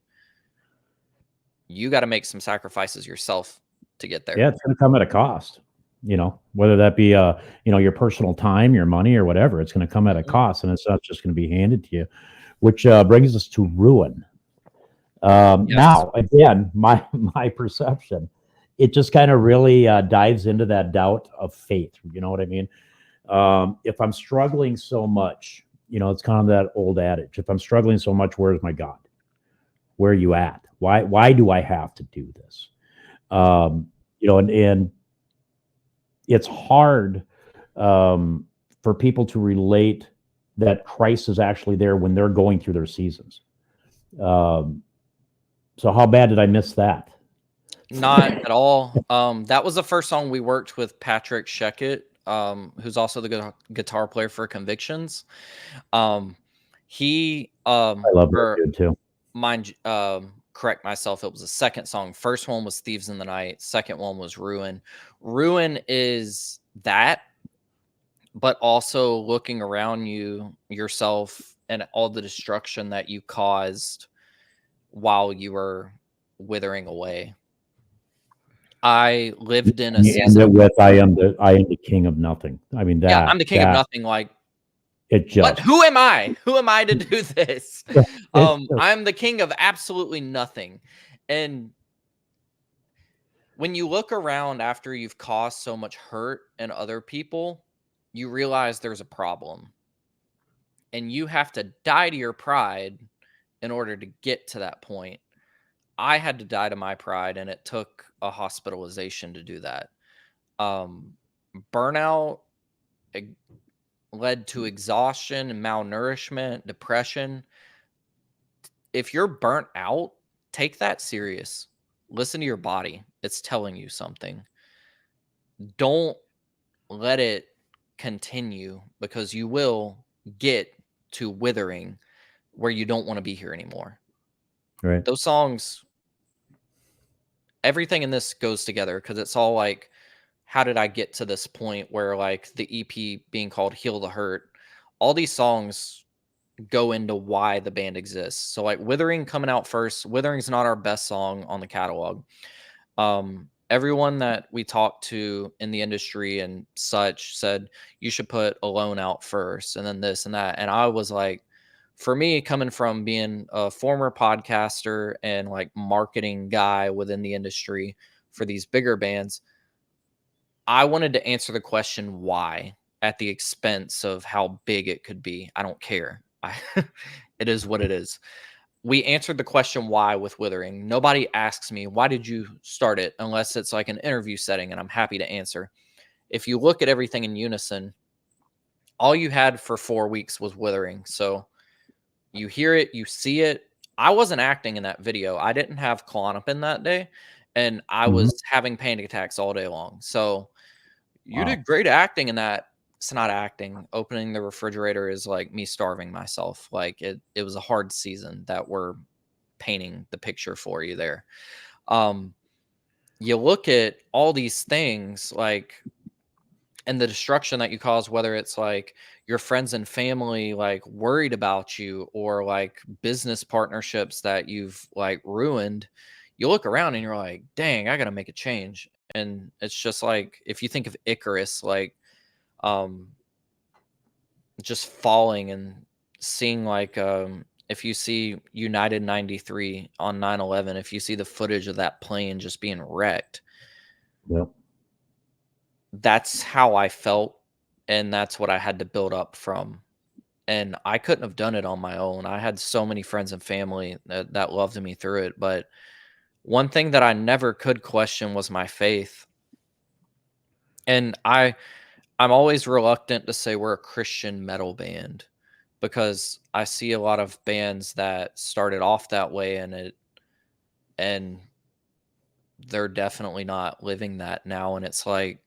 Speaker 2: you got to make some sacrifices yourself to get there.
Speaker 1: Yeah, it's going to come at a cost. Whether that be your personal time, your money, or whatever. It's going to come at a
Speaker 2: Mhm.
Speaker 1: cost, and it's not just going to be handed to you. Which brings us to ruin.
Speaker 2: Yes.
Speaker 1: Now, again, my perception, it just kind of really dives into that doubt of faith. You know what I mean? If I'm struggling so much, it's kind of that old adage. If I'm struggling so much, where's my God? Where are you at? Why do I have to do this? And it's hard for people to relate that Christ is actually there when they're going through their seasons. Um, so how bad did I miss that?
Speaker 2: Not at all. That was the first song we worked with Patrick Sheckett, who's also the guitar player for Convictions. He
Speaker 1: I love that
Speaker 2: for
Speaker 1: dude too.
Speaker 2: mind correct myself, it was the second song. First one was Thieves in the Night, second one was Ruin. Ruin is that, but also looking around yourself and all the destruction that you caused while you were withering away. I lived in a
Speaker 1: You end it
Speaker 2: season.
Speaker 1: with I am the king of nothing. I mean
Speaker 2: Yeah, I'm
Speaker 1: that
Speaker 2: the king of
Speaker 1: that
Speaker 2: nothing. Like,
Speaker 1: it
Speaker 2: what?
Speaker 1: just
Speaker 2: Who am I? Who am I to do this?
Speaker 1: it just
Speaker 2: I'm the king of absolutely nothing. And when you look around after you've caused so much hurt in other people, you realize there's a problem. And you have to die to your pride in order to get to that point. I had to die to my pride, and it took a hospitalization to do that. Um, Burnout led to exhaustion and malnourishment, depression. If you're burnt out, take that serious. Listen to your body. It's telling you something. Don't let it continue because you will get to withering where you don't want to be here anymore.
Speaker 1: right.
Speaker 2: Those songs, everything in this goes together because it's all like, how did I get to this point where, like, the EP being called Heal the Hurt, all these songs go into why the band exists. So, like, Withering coming out first, Withering's not our best song on the catalog. Everyone that we talked to in the industry and such said you should put Alone out first and then this and that. And I was like, for me, coming from being a former podcaster and like marketing guy within the industry for these bigger bands, I wanted to answer the question why at the expense of how big it could be. I don't care. It is what it is. We answered the question why with Withering. Nobody asks me, why did you start it? Unless it's like an interview setting, and I'm happy to answer. If you look at everything in unison, all you had for 4 weeks was Withering. So you hear it, you see it. I wasn't acting in that video. I didn't have Klonopin that day, and I
Speaker 1: Mhm.
Speaker 2: was having panic attacks all day long. So you
Speaker 1: Wow.
Speaker 2: did great acting in that. It's not acting. Opening the refrigerator is like me starving myself. Like, it was a hard season that we're painting the picture for you there. You look at all these things, like, and the destruction that you cause, whether it's like your friends and family like worried about you, or like business partnerships that you've like ruined, you look around and you're like, dang, I gotta make a change. And it's just like, if you think of Icarus, like, um just falling and seeing like, if you see United 93 on 9/11, if you see the footage of that plane just being wrecked,
Speaker 1: Yep.
Speaker 2: that's how I felt, and that's what I had to build up from. And I couldn't have done it on my own. I had so many friends and family that loved me through it. But one thing that I never could question was my faith. And I'm always reluctant to say we're a Christian metal band, because I see a lot of bands that started off that way, and they're definitely not living that now. And it's like,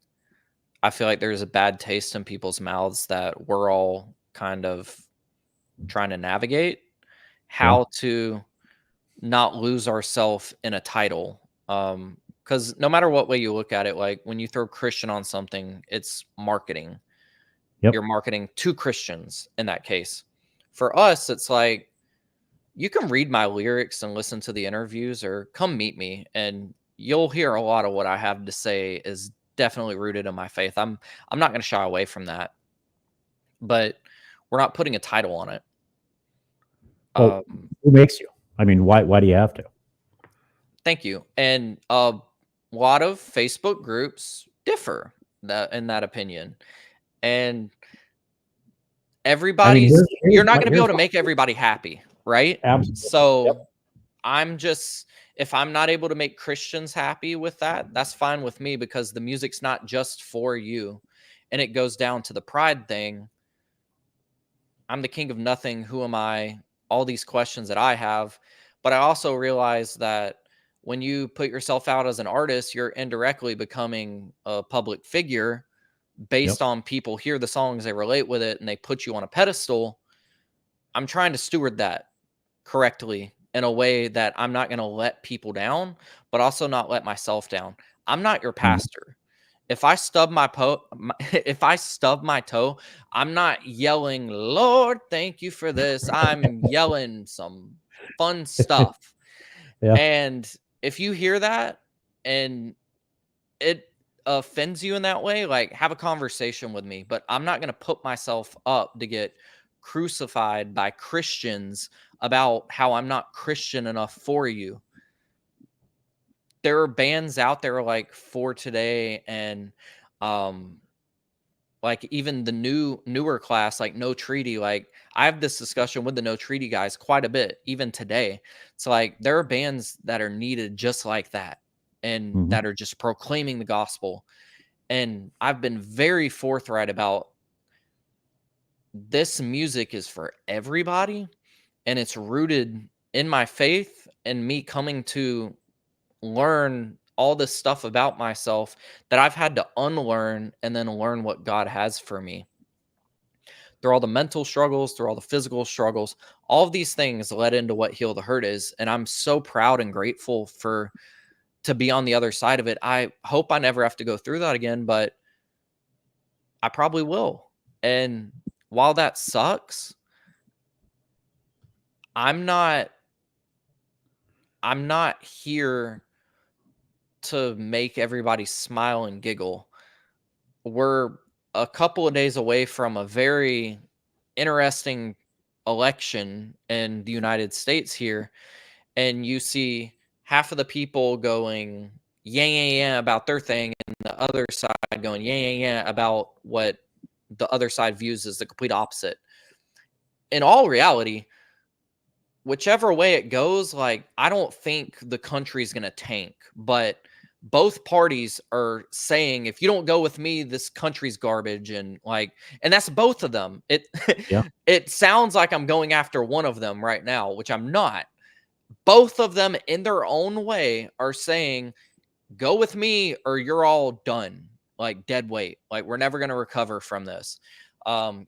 Speaker 2: I feel like there's a bad taste in people's mouths that we're all kind of trying to navigate
Speaker 1: Yeah.
Speaker 2: how to not lose ourselves in a title. Because no matter what way you look at it, like when you throw Christian on something, it's marketing. You're
Speaker 1: Yep.
Speaker 2: marketing to Christians in that case. For us, it's like, you can read my lyrics and listen to the interviews, or come meet me, and you'll hear a lot of what I have to say is definitely rooted in my faith. I'm not going to shy away from that, but we're not putting a title on it.
Speaker 1: Well,
Speaker 2: Um,
Speaker 1: who makes you? I mean, why do you have to?
Speaker 2: Thank you. And a lot of Facebook groups differ in that opinion. And
Speaker 1: I mean,
Speaker 2: you're not going to be able
Speaker 1: here's
Speaker 2: to
Speaker 1: my
Speaker 2: make everybody happy, right?
Speaker 1: absolutely. Yep.
Speaker 2: So if I'm not able to make Christians happy with that, that's fine with me, because the music's not just for you. And it goes down to the pride thing. I'm the king of nothing. Who am I? All these questions that I have. But I also realize that when you put yourself out as an artist, you're indirectly becoming a public figure based
Speaker 1: Yep.
Speaker 2: on people hear the songs, they relate with it, and they put you on a pedestal. I'm trying to steward that correctly in a way that I'm not going to let people down, but also not let myself down. I'm not your
Speaker 1: Mhm.
Speaker 2: pastor. If I stub if I stub my toe, I'm not yelling, "Lord, thank you for this." I'm yelling some fun stuff.
Speaker 1: Yeah.
Speaker 2: And if you hear that and it offends you in that way, like, have a conversation with me. But I'm not going to put myself up to get crucified by Christians about how I'm not Christian enough for you. There are bands out there like For Today, and um like even the newer class, like No Treaty. Like, I have this discussion with the No Treaty guys quite a bit even today. It's like, there are bands that are needed just like that, and
Speaker 1: Mhm.
Speaker 2: that are just proclaiming the gospel. And I've been very forthright about, this music is for everybody, and it's rooted in my faith and me coming to learn all this stuff about myself that I've had to unlearn, and then learn what God has for me. Through all the mental struggles, through all the physical struggles, all of these things led into what Heal the Hurt is. And I'm so proud and grateful to be on the other side of it. I hope I never have to go through that again, but I probably will. And while that sucks, I'm not I'm not here to make everybody smile and giggle. We're a couple of days away from a very interesting election in the United States here, and you see half of the people going yeah yeah yeah about their thing, and the other side going yeah yeah yeah about what the other side views as the complete opposite. In all reality, whichever way it goes, like, I don't think the country's going to tank, but both parties are saying, if you don't go with me, this country's garbage. And like, and that's both of them.
Speaker 1: Yeah.
Speaker 2: It sounds like I'm going after one of them right now, which I'm not. Both of them in their own way are saying, go with me or you're all done, like dead weight. Like, we're never going to recover from this.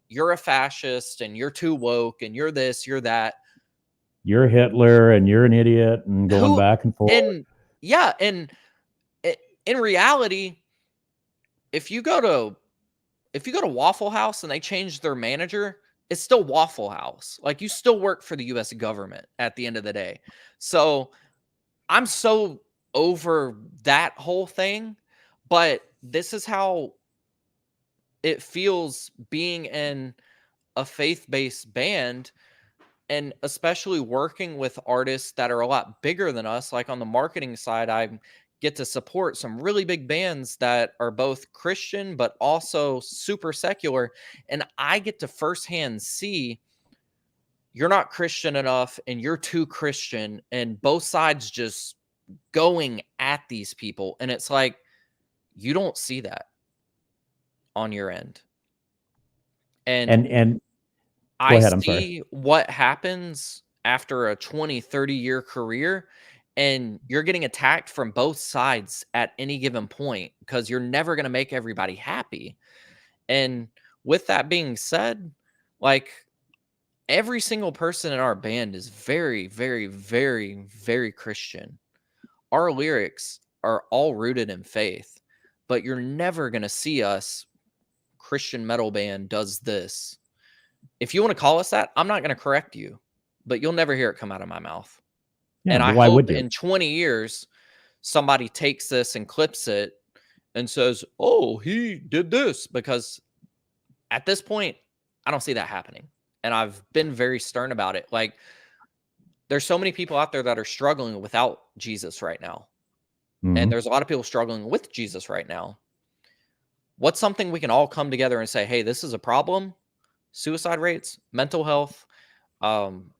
Speaker 2: You're a fascist and you're too woke and you're this, you're that.
Speaker 1: you're Hitler and you're an idiot and going
Speaker 2: Who
Speaker 1: back and forth.
Speaker 2: and yeah, and in reality, if you go to Waffle House and they change their manager, it's still Waffle House. Like, you still work for the US government at the end of the day. So I'm so over that whole thing, but this is how it feels being in a faith-based band, and especially working with artists that are a lot bigger than us. Like, on the marketing side, I get to support some really big bands that are both Christian but also super secular, and I get to firsthand see you're not Christian enough and you're too Christian, and both sides just going at these people, and it's like, you don't see that on your end. And
Speaker 1: And go
Speaker 2: I
Speaker 1: ahead. I'm sorry.
Speaker 2: see what happens after a 20, 30-year career, and you're getting attacked from both sides at any given point because you're never going to make everybody happy. And with that being said, like, every single person in our band is very, very, very, very Christian. Our lyrics are all rooted in faith, but you're never going to see us Christian metal band does this. If you want to call us that, I'm not going to correct you, but you'll never hear it come out of my mouth.
Speaker 1: Yeah,
Speaker 2: And
Speaker 1: but
Speaker 2: I
Speaker 1: why
Speaker 2: hope
Speaker 1: would you?
Speaker 2: in 20 years, somebody takes this and clips it and says, oh, he did this. Because at this point, I don't see that happening. And I've been very stern about it. Like, there's so many people out there that are struggling without Jesus right now. And
Speaker 1: Mhm.
Speaker 2: there's a lot of people struggling with Jesus right now. What's something we can all come together and say, hey, this is a problem? Suicide rates, mental health, um,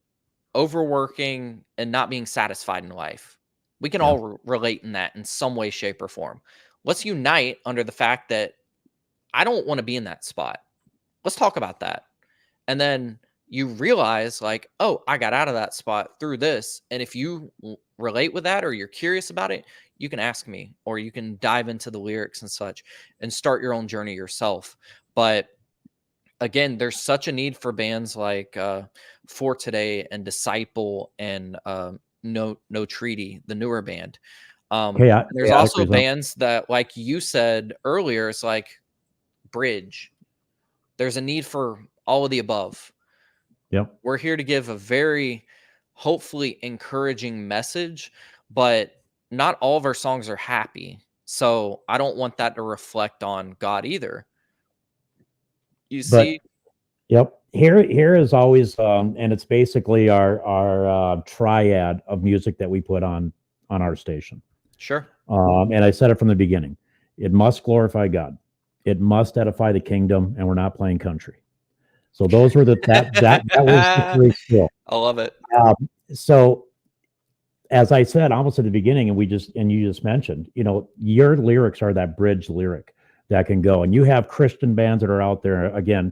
Speaker 2: overworking, and not being satisfied in life. We can
Speaker 1: Yeah.
Speaker 2: all relate in that in some way, shape, or form. Let's unite under the fact that I don't want to be in that spot. Let's talk about that. And then you realize, like, oh, I got out of that spot through this. And if you relate with that or you're curious about it, you can ask me, or you can dive into the lyrics and such and start your own journey yourself. But again, there's such a need for bands like For Today and Disciple and No Treaty, the newer band. And there's
Speaker 1: Chaotic
Speaker 2: also
Speaker 1: result.
Speaker 2: bands that, like you said earlier, it's like Bridge. There's a need for all of the above.
Speaker 1: Yep.
Speaker 2: We're here to give a very hopefully encouraging message, but not all of our songs are happy. So I don't want that to reflect on God either. You
Speaker 1: But
Speaker 2: see?
Speaker 1: yep. Here is always and it's basically our triad of music that we put on our station.
Speaker 2: Sure.
Speaker 1: And I said it from the beginning. It must glorify God. It must edify the kingdom, and we're not playing country. So those were that was the three still.
Speaker 2: I love it.
Speaker 1: Um, so as I said almost at the beginning, and you just mentioned, your lyrics are that bridge lyric that can go. And you have Christian bands that are out there again,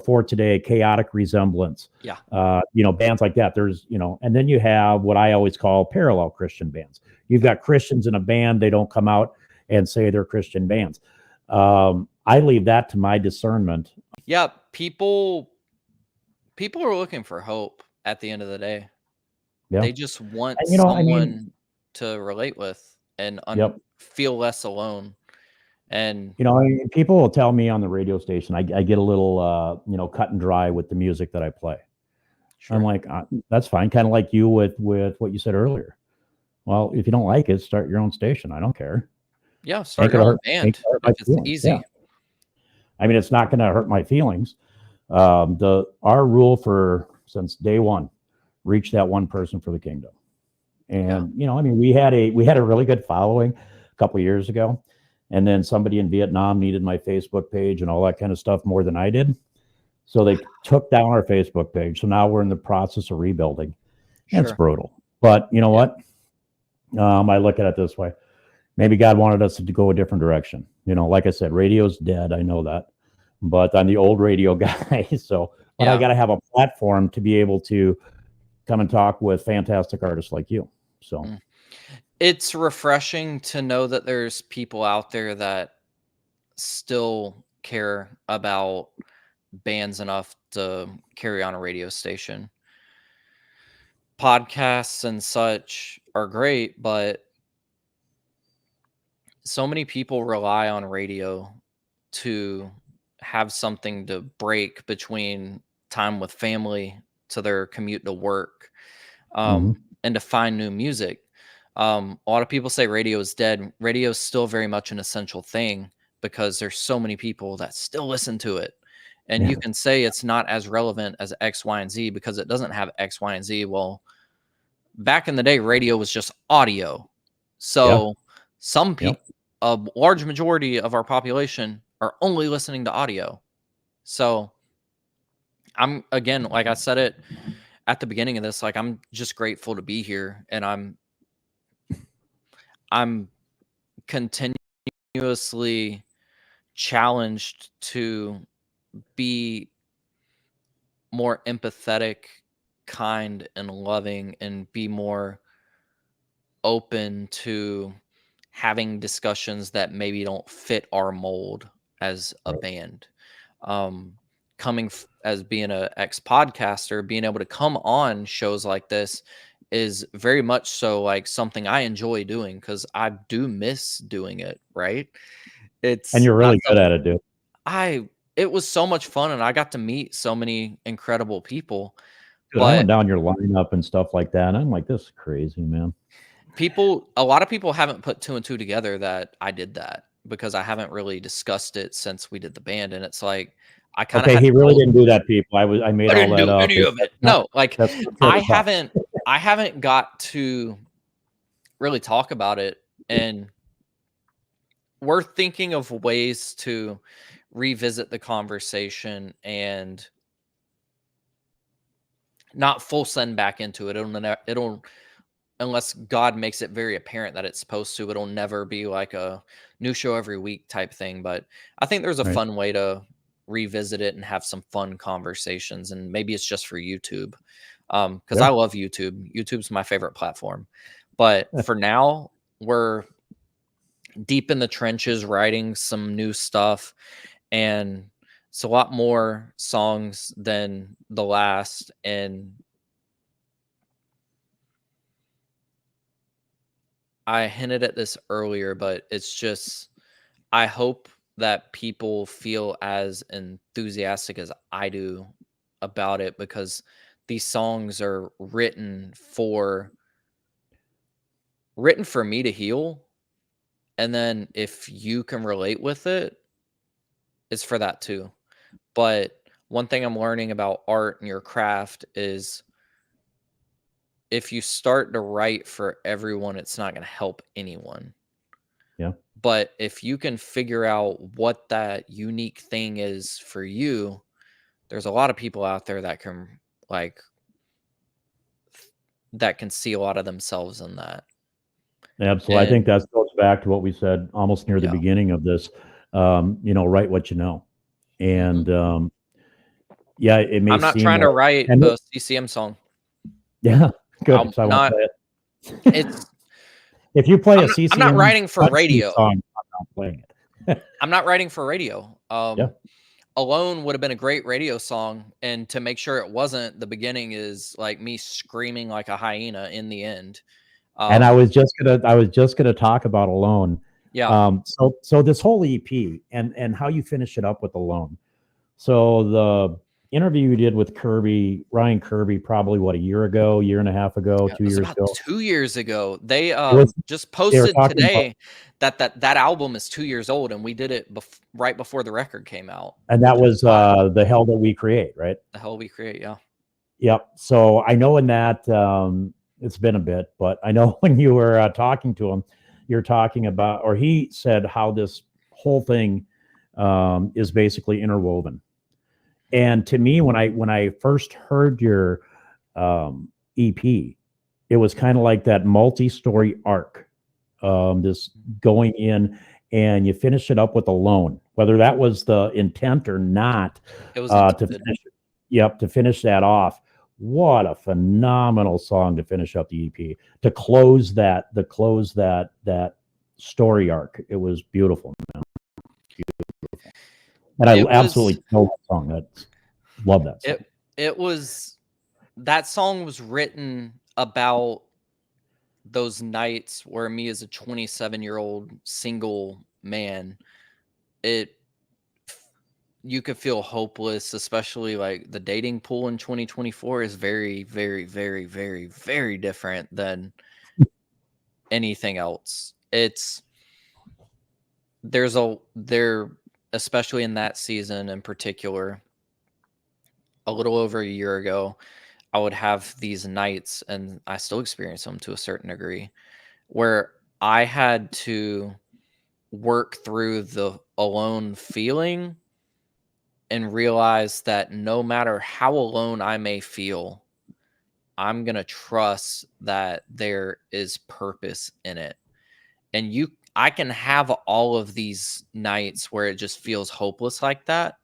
Speaker 1: For Today, Chaotic Resemblance,
Speaker 2: Yeah.
Speaker 1: bands like that. There's, and then you have what I always call parallel Christian bands. You've got Christians in a band, they don't come out and say they're Christian bands. I leave that to my discernment.
Speaker 2: Yeah, people are looking for hope at the end of the day.
Speaker 1: Yeah.
Speaker 2: They just want
Speaker 1: And, I mean,
Speaker 2: someone to relate with and
Speaker 1: yep.
Speaker 2: feel less alone. And
Speaker 1: I mean, people will tell me on the radio station, I get a little, cut and dry with the music that I play. I'm
Speaker 2: sure.
Speaker 1: like, that's fine. Kind of like you with what you said earlier. Well, if you don't like it, start your own station. I don't care.
Speaker 2: Yeah, start your own
Speaker 1: Ain't
Speaker 2: band
Speaker 1: gonna hurt
Speaker 2: if
Speaker 1: my
Speaker 2: it's
Speaker 1: feelings. Yeah.
Speaker 2: easy.
Speaker 1: I mean, it's not going to hurt my feelings. Our rule since day one, reach that one person for the kingdom.
Speaker 2: Yeah.
Speaker 1: And I mean, we had a really good following a couple of years ago, and then somebody in Vietnam needed my Facebook page and all that kind of stuff more than I did, so they took down our Facebook page. So now we're in the process of rebuilding. And it's
Speaker 2: Sure.
Speaker 1: brutal, but you know
Speaker 2: Yeah.
Speaker 1: what? I look at it this way: maybe God wanted us to go a different direction. Like I said, radio's dead. I know that, but I'm the old radio guy. So, but I
Speaker 2: Yeah.
Speaker 1: got to have a platform to be able to come and talk with fantastic artists like you. So,
Speaker 2: Mm. It's refreshing to know that there's people out there that still care about bands enough to carry on a radio station. podcasts and such are great, but so many people rely on radio to have something to break between time with family to their commute to work,
Speaker 1: Hmm.
Speaker 2: and to find new music. A lot of people say radio is dead. Radio is still very much an essential thing because there's so many people that still listen to it. And you
Speaker 1: Yeah.
Speaker 2: can say it's not as relevant as X, Y, and Z because it doesn't have X, Y, and Z. Well, back in the day, radio was just audio.
Speaker 1: Yeah.
Speaker 2: So some
Speaker 1: Yep.
Speaker 2: people, a large majority of our population are only listening to audio. So I'm, again, like I said it at the beginning of this, like I'm just grateful to be here, and I'm continuously challenged to be more empathetic, kind, and loving, and be more open to having discussions that maybe don't fit our mold as a
Speaker 1: Right.
Speaker 2: band. Um, as being a ex podcaster, being able to come on shows like this is very much so like something I enjoy doing because I do miss doing it. Right?
Speaker 1: And
Speaker 2: It's
Speaker 1: you're
Speaker 2: not
Speaker 1: really good
Speaker 2: something
Speaker 1: at it, dude.
Speaker 2: it was so much fun, and I got to meet so many incredible people.
Speaker 1: Dude, I
Speaker 2: But
Speaker 1: went down your lineup and stuff like that, and I'm like, this is crazy, man.
Speaker 2: a lot of people haven't put two and two together that I did that because I haven't really discussed it since we did the band. And it's like, I kind of
Speaker 1: Okay,
Speaker 2: had
Speaker 1: he really
Speaker 2: told,
Speaker 1: didn't do that, people. I made
Speaker 2: I
Speaker 1: all
Speaker 2: didn't
Speaker 1: that
Speaker 2: do
Speaker 1: up.
Speaker 2: any of it. No, like
Speaker 1: That's not
Speaker 2: I
Speaker 1: Trevor talk.
Speaker 2: haven't, I haven't got to really talk about it. And we're thinking of ways to revisit the conversation and not full send back into it. It'll unless God makes it very apparent that it's supposed to, it'll never be like a new show every week type thing. But I think there's a
Speaker 1: Right.
Speaker 2: fun way to revisit it and have some fun conversations. And maybe it's just for YouTube. Because
Speaker 1: Yeah.
Speaker 2: I love YouTube. YouTube's my favorite platform. But for now, we're deep in the trenches writing some new stuff. And it's a lot more songs than the last. And I hinted at this earlier, but it's just I hope that people feel as enthusiastic as I do about it because these songs are written for me to heal, and then if you can relate with it, it's for that too. But one thing I'm learning about art and your craft is if you start to write for everyone, it's not going to help anyone.
Speaker 1: Yeah.
Speaker 2: But if you can figure out what that unique thing is for you, there's a lot of people out there that can like that can see a lot of themselves in that.
Speaker 1: Absolutely. I think
Speaker 2: And
Speaker 1: that goes back to what we said almost near the
Speaker 2: yeah.
Speaker 1: beginning of this. Write what you know.
Speaker 2: Mhm.
Speaker 1: And yeah, it may
Speaker 2: I'm not
Speaker 1: seem
Speaker 2: trying to
Speaker 1: like,
Speaker 2: write
Speaker 1: and
Speaker 2: a CCM song.
Speaker 1: yeah, good.
Speaker 2: I'm
Speaker 1: Because I won't
Speaker 2: not
Speaker 1: play it.
Speaker 2: it's
Speaker 1: If you play a
Speaker 2: I'm not
Speaker 1: CCM
Speaker 2: writing for
Speaker 1: country
Speaker 2: radio.
Speaker 1: song, I'm not playing it.
Speaker 2: I'm not writing for radio.
Speaker 1: Yeah.
Speaker 2: Alone would have been a great radio song, and to make sure it wasn't, the beginning is like me screaming like a hyena in the end.
Speaker 1: And I
Speaker 2: Um,
Speaker 1: was just gonna talk about Alone.
Speaker 2: yeah.
Speaker 1: So this whole EP and how you finish it up with Alone. So the interview you did with Ryan Kirby, probably what, a year ago, year and a half ago,
Speaker 2: Yeah, it
Speaker 1: 2
Speaker 2: was
Speaker 1: years
Speaker 2: about
Speaker 1: ago.
Speaker 2: 2 years ago. They,
Speaker 1: It was
Speaker 2: just
Speaker 1: they were
Speaker 2: posted
Speaker 1: talking about,
Speaker 2: today that album is 2 years old, and we did it right before the record came out,
Speaker 1: and that
Speaker 2: which is
Speaker 1: was
Speaker 2: wild.
Speaker 1: The Hell That We Create, right?
Speaker 2: The hell we create, yeah.
Speaker 1: Yep. So I know in that it's been a bit, but I know when you were talking to him, you're talking about, or he said how this whole thing is basically interwoven. And to me, when I first heard your EP, it was kind of like that multi-story arc. This going in, and you finish it up with Alone, whether that was the intent or not,
Speaker 2: It was
Speaker 1: to
Speaker 2: intended.
Speaker 1: finish. Yep, to finish that off. What a phenomenal song to finish up the EP, to close that story arc. It was beautiful, man. And I
Speaker 2: It was
Speaker 1: absolutely know that song. Love that song.
Speaker 2: it was that song was written about those nights where me as a 27-year-old single man, it you could feel hopeless, especially like the dating pool in 2024 is very, very, very, very, very different than anything else. It's there, especially in that season in particular, a little over a year ago, I would have these nights, and I still experience them to a certain degree, where I had to work through the alone feeling and realize that no matter how alone I may feel, I'm going to trust that there is purpose in it. And I can have all of these nights where it just feels hopeless like that,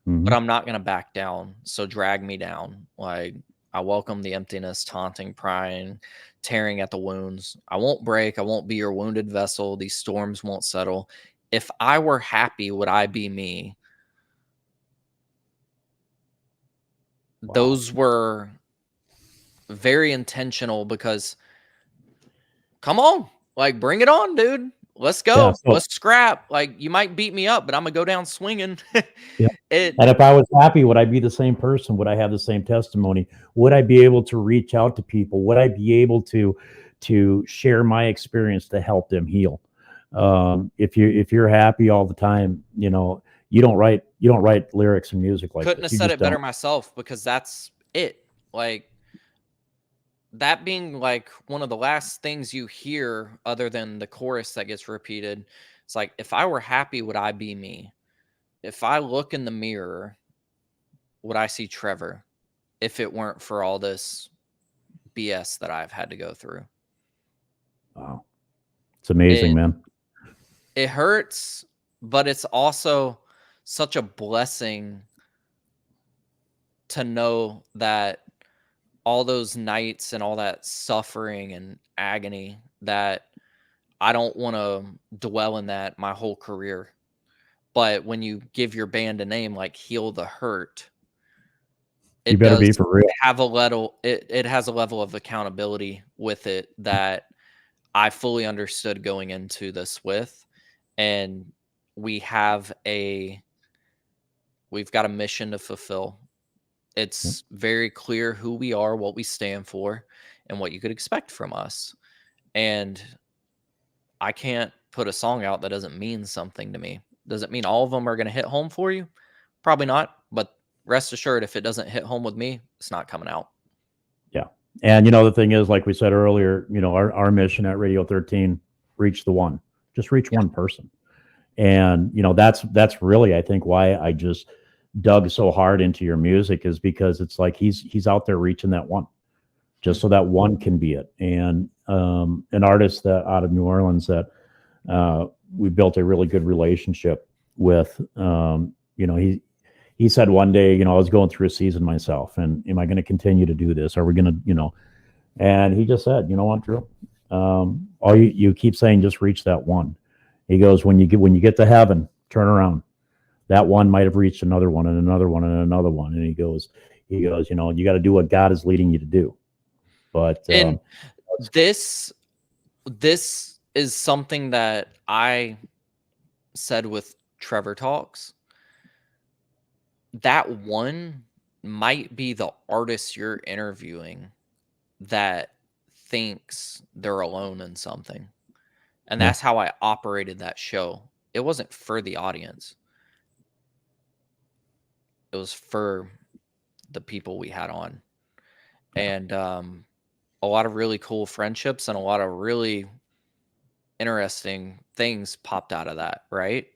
Speaker 2: but
Speaker 1: Mhm.
Speaker 2: I'm not going to back down. So drag me down. Like, I welcome the emptiness, taunting, prying, tearing at the wounds. I won't break. I won't be your wounded vessel. These storms won't settle. If I were happy, would I be me?
Speaker 1: Wow.
Speaker 2: Those were very intentional because come on, like bring it on, dude. Let's
Speaker 1: Yeah.
Speaker 2: go.
Speaker 1: So
Speaker 2: Let's scrap. Like you might beat me up, but I'm gonna go down swinging.
Speaker 1: yeah.
Speaker 2: it
Speaker 1: And if I was happy, would I be the same person? Would I have the same testimony? Would I be able to reach out to people? Would I be able to share my experience to help them heal? If you're happy all the time, you don't write lyrics and music like
Speaker 2: couldn't
Speaker 1: this.
Speaker 2: have
Speaker 1: You
Speaker 2: said
Speaker 1: just
Speaker 2: it better
Speaker 1: don't.
Speaker 2: myself because that's it. Like that being like one of the last things you hear other than the chorus that gets repeated. It's like if I were happy, would I be me? If I look in the mirror, would I see Trevor? If it weren't for all this BS that I've had to go through.
Speaker 1: Wow, it's amazing,
Speaker 2: It
Speaker 1: man.
Speaker 2: it hurts, but it's also such a blessing to know that all those nights and all that suffering and agony that I don't want to dwell in that my whole career. But when you give your band a name like Heal the Hurt,
Speaker 1: You
Speaker 2: it
Speaker 1: better
Speaker 2: does
Speaker 1: be for real.
Speaker 2: have a level it has a level of accountability with it that I fully understood going into this with. And we have a we've got a mission to fulfill.
Speaker 1: Yep.
Speaker 2: It's very clear who we are, what we stand for, and what you could expect from us. And I can't put a song out that doesn't mean something to me. Does it mean all of them are going to hit home for you? Probably not. But rest assured, if it doesn't hit home with me, it's not coming out.
Speaker 1: Yeah. And the thing is, like we said earlier, our mission at Radio 13, reach the one. Just reach
Speaker 2: Yeah.
Speaker 1: one person. And that's really, I think, why I just dug so hard into your music, is because it's like he's out there reaching that one, just so that one can be it. And an artist that out of New Orleans that we built a really good relationship with. He said one day, I was going through a season myself, and am I going to continue to do this? Are we going to? And he just said, you know what, Drew? All you keep saying, just reach that one. He goes, when you get to heaven, turn around. That one might have reached another one and another one and another one. And he goes, you got to do what God is leading you to do. But
Speaker 2: And this this is something that I said with Trevor Talks. That one might be the artist you're interviewing that thinks they're alone in something. And
Speaker 1: yeah,
Speaker 2: that's how I operated that show. It wasn't for the audience. It was for the people we had on.
Speaker 1: yeah,
Speaker 2: And a lot of really cool friendships and a lot of really interesting things popped out of that, right?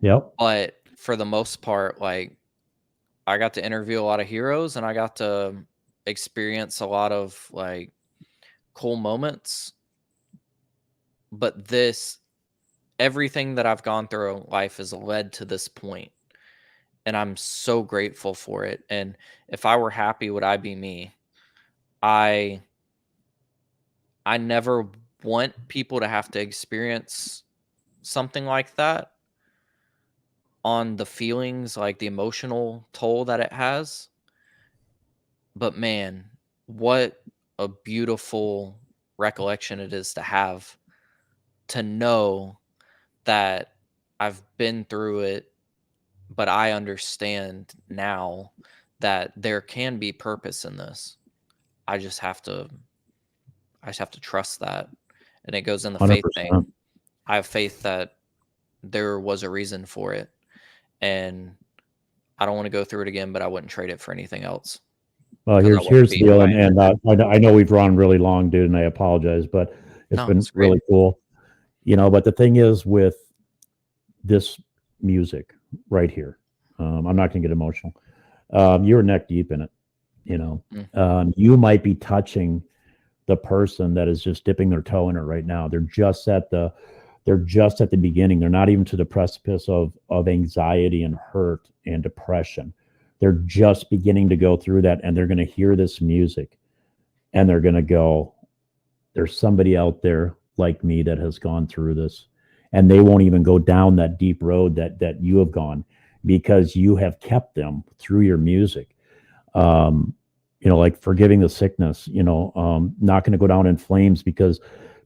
Speaker 1: yep,
Speaker 2: But for the most part, like I got to interview a lot of heroes and I got to experience a lot of like cool moments. But everything that I've gone through in life has led to this point, and I'm so grateful for it. And if I were happy, would I be me? I I never want people to have to experience something like that on the feelings, like the emotional toll that it has. But man, what a beautiful recollection it is to have, to know that I've been through it, but I understand now that there can be purpose in this. I just have to trust that. And it goes in the faith thing.
Speaker 1: 100%.
Speaker 2: I have faith that there was a reason for it. And I don't want to go through it again, but I wouldn't trade it for anything else.
Speaker 1: Well,
Speaker 2: Because I
Speaker 1: here's
Speaker 2: wouldn't
Speaker 1: the
Speaker 2: be
Speaker 1: deal,
Speaker 2: who I
Speaker 1: and,
Speaker 2: am.
Speaker 1: I know we've run really long, dude, and I apologize, but it's
Speaker 2: No,
Speaker 1: been
Speaker 2: it's great.
Speaker 1: really cool. But the thing is with this music right here, I'm not going to get emotional. You're neck deep in it. You might be touching the person that is just dipping their toe in it right now. They're just at the beginning. They're not even to the precipice of anxiety and hurt and depression. They're just beginning to go through that, and they're going to hear this music and they're going to go, there's somebody out there like me that has gone through this, and they won't even go down that deep road that you have gone, because you have kept them through your music. Like forgiving the sickness, not going to go down in flames, because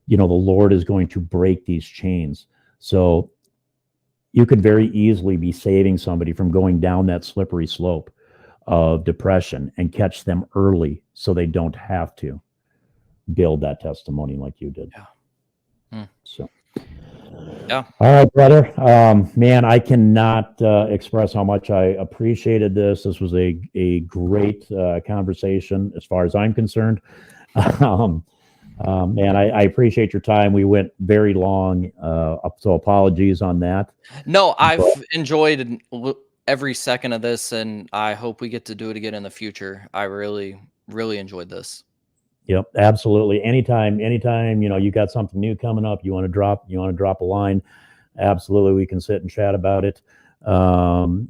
Speaker 1: the Lord is going to break these chains. So you could very easily be saving somebody from going down that slippery slope of depression and catch them early, so they don't have to build that testimony like you did.
Speaker 2: Yeah.
Speaker 1: So,
Speaker 2: yeah.
Speaker 1: All right, brother. Man, I cannot express how much I appreciated this. This was a great conversation as far as I'm concerned. Man, I appreciate your time. We went very long, so apologies on that.
Speaker 2: No, I've enjoyed every second of this, and I hope we get to do it again in the future. I really, really enjoyed this.
Speaker 1: Yep, absolutely. Anytime, you got something new coming up, you want to drop a line, absolutely, we can sit and chat about it.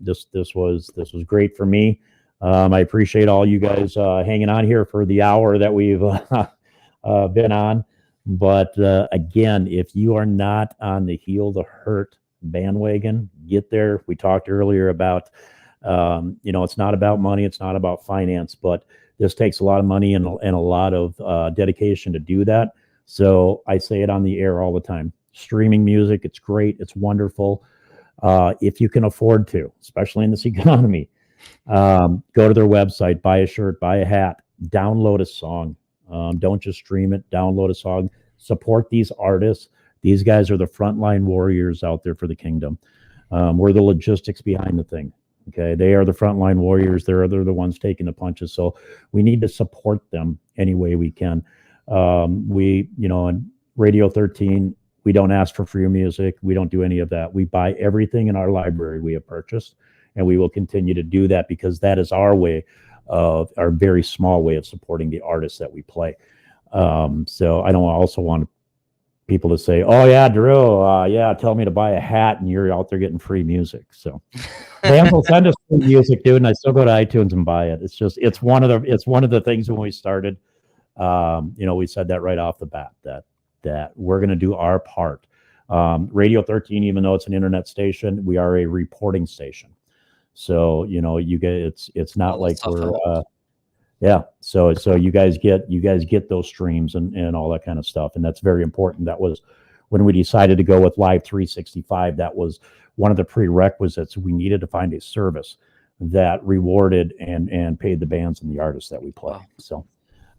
Speaker 1: This was great for me. I appreciate all you guys hanging on here for the hour that we've been on. But again, if you are not on the Heal the Hurt bandwagon, get there. We talked earlier about, it's not about money, it's not about finance, but this takes a lot of money and a lot of dedication to do that. So I say it on the air all the time. Streaming music, it's great, it's wonderful. If you can afford to, especially in this economy, go to their website, buy a shirt, buy a hat, download a song. Don't just stream it, download a song. Support these artists. These guys are the frontline warriors out there for the kingdom. We're the logistics behind the thing. Okay, they are the frontline warriors. They're the ones taking the punches. So we need to support them any way we can. On Radio 13, we don't ask for free music. We don't do any of that. We buy everything in our library we have purchased, and we will continue to do that, because that is our very small way of supporting the artists that we play. So I don't also want people to say, "Oh yeah, Drew, tell me to buy a hat and you're out there getting free music." So bands will send us free music, dude, and I still go to iTunes and buy it. It's one of the things when we started. We said that right off the bat, that we're going to do our part. Radio 13, even though it's an internet station, we are a reporting station. So you get it's not like we're so you guys get those streams and all that kind of stuff, and that's very important. That was when we decided to go with Live 365. That was one of the prerequisites. We needed to find a service that rewarded and paid the bands and the artists that we play.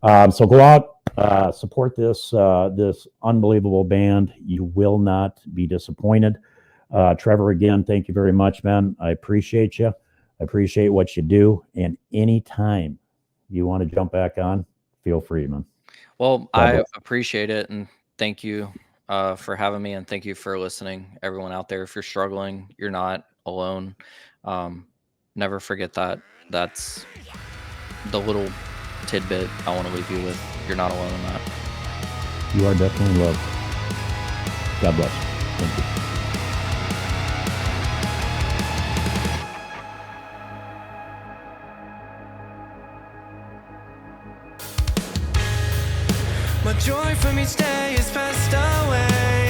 Speaker 1: Wow. So go out, support this unbelievable band. You will not be disappointed. Trevor, again, thank you very much, man. I appreciate you. I appreciate what you do. And anytime you want to jump back on, feel free, man.
Speaker 2: Well, I appreciate it. And thank you for having me. And thank you for listening, everyone out there. If you're struggling, you're not alone. Never forget that. That's the little tidbit I want to leave you with. You're not alone in that.
Speaker 1: You are definitely loved. God bless. Thank you.
Speaker 3: My joy from each day is passed away.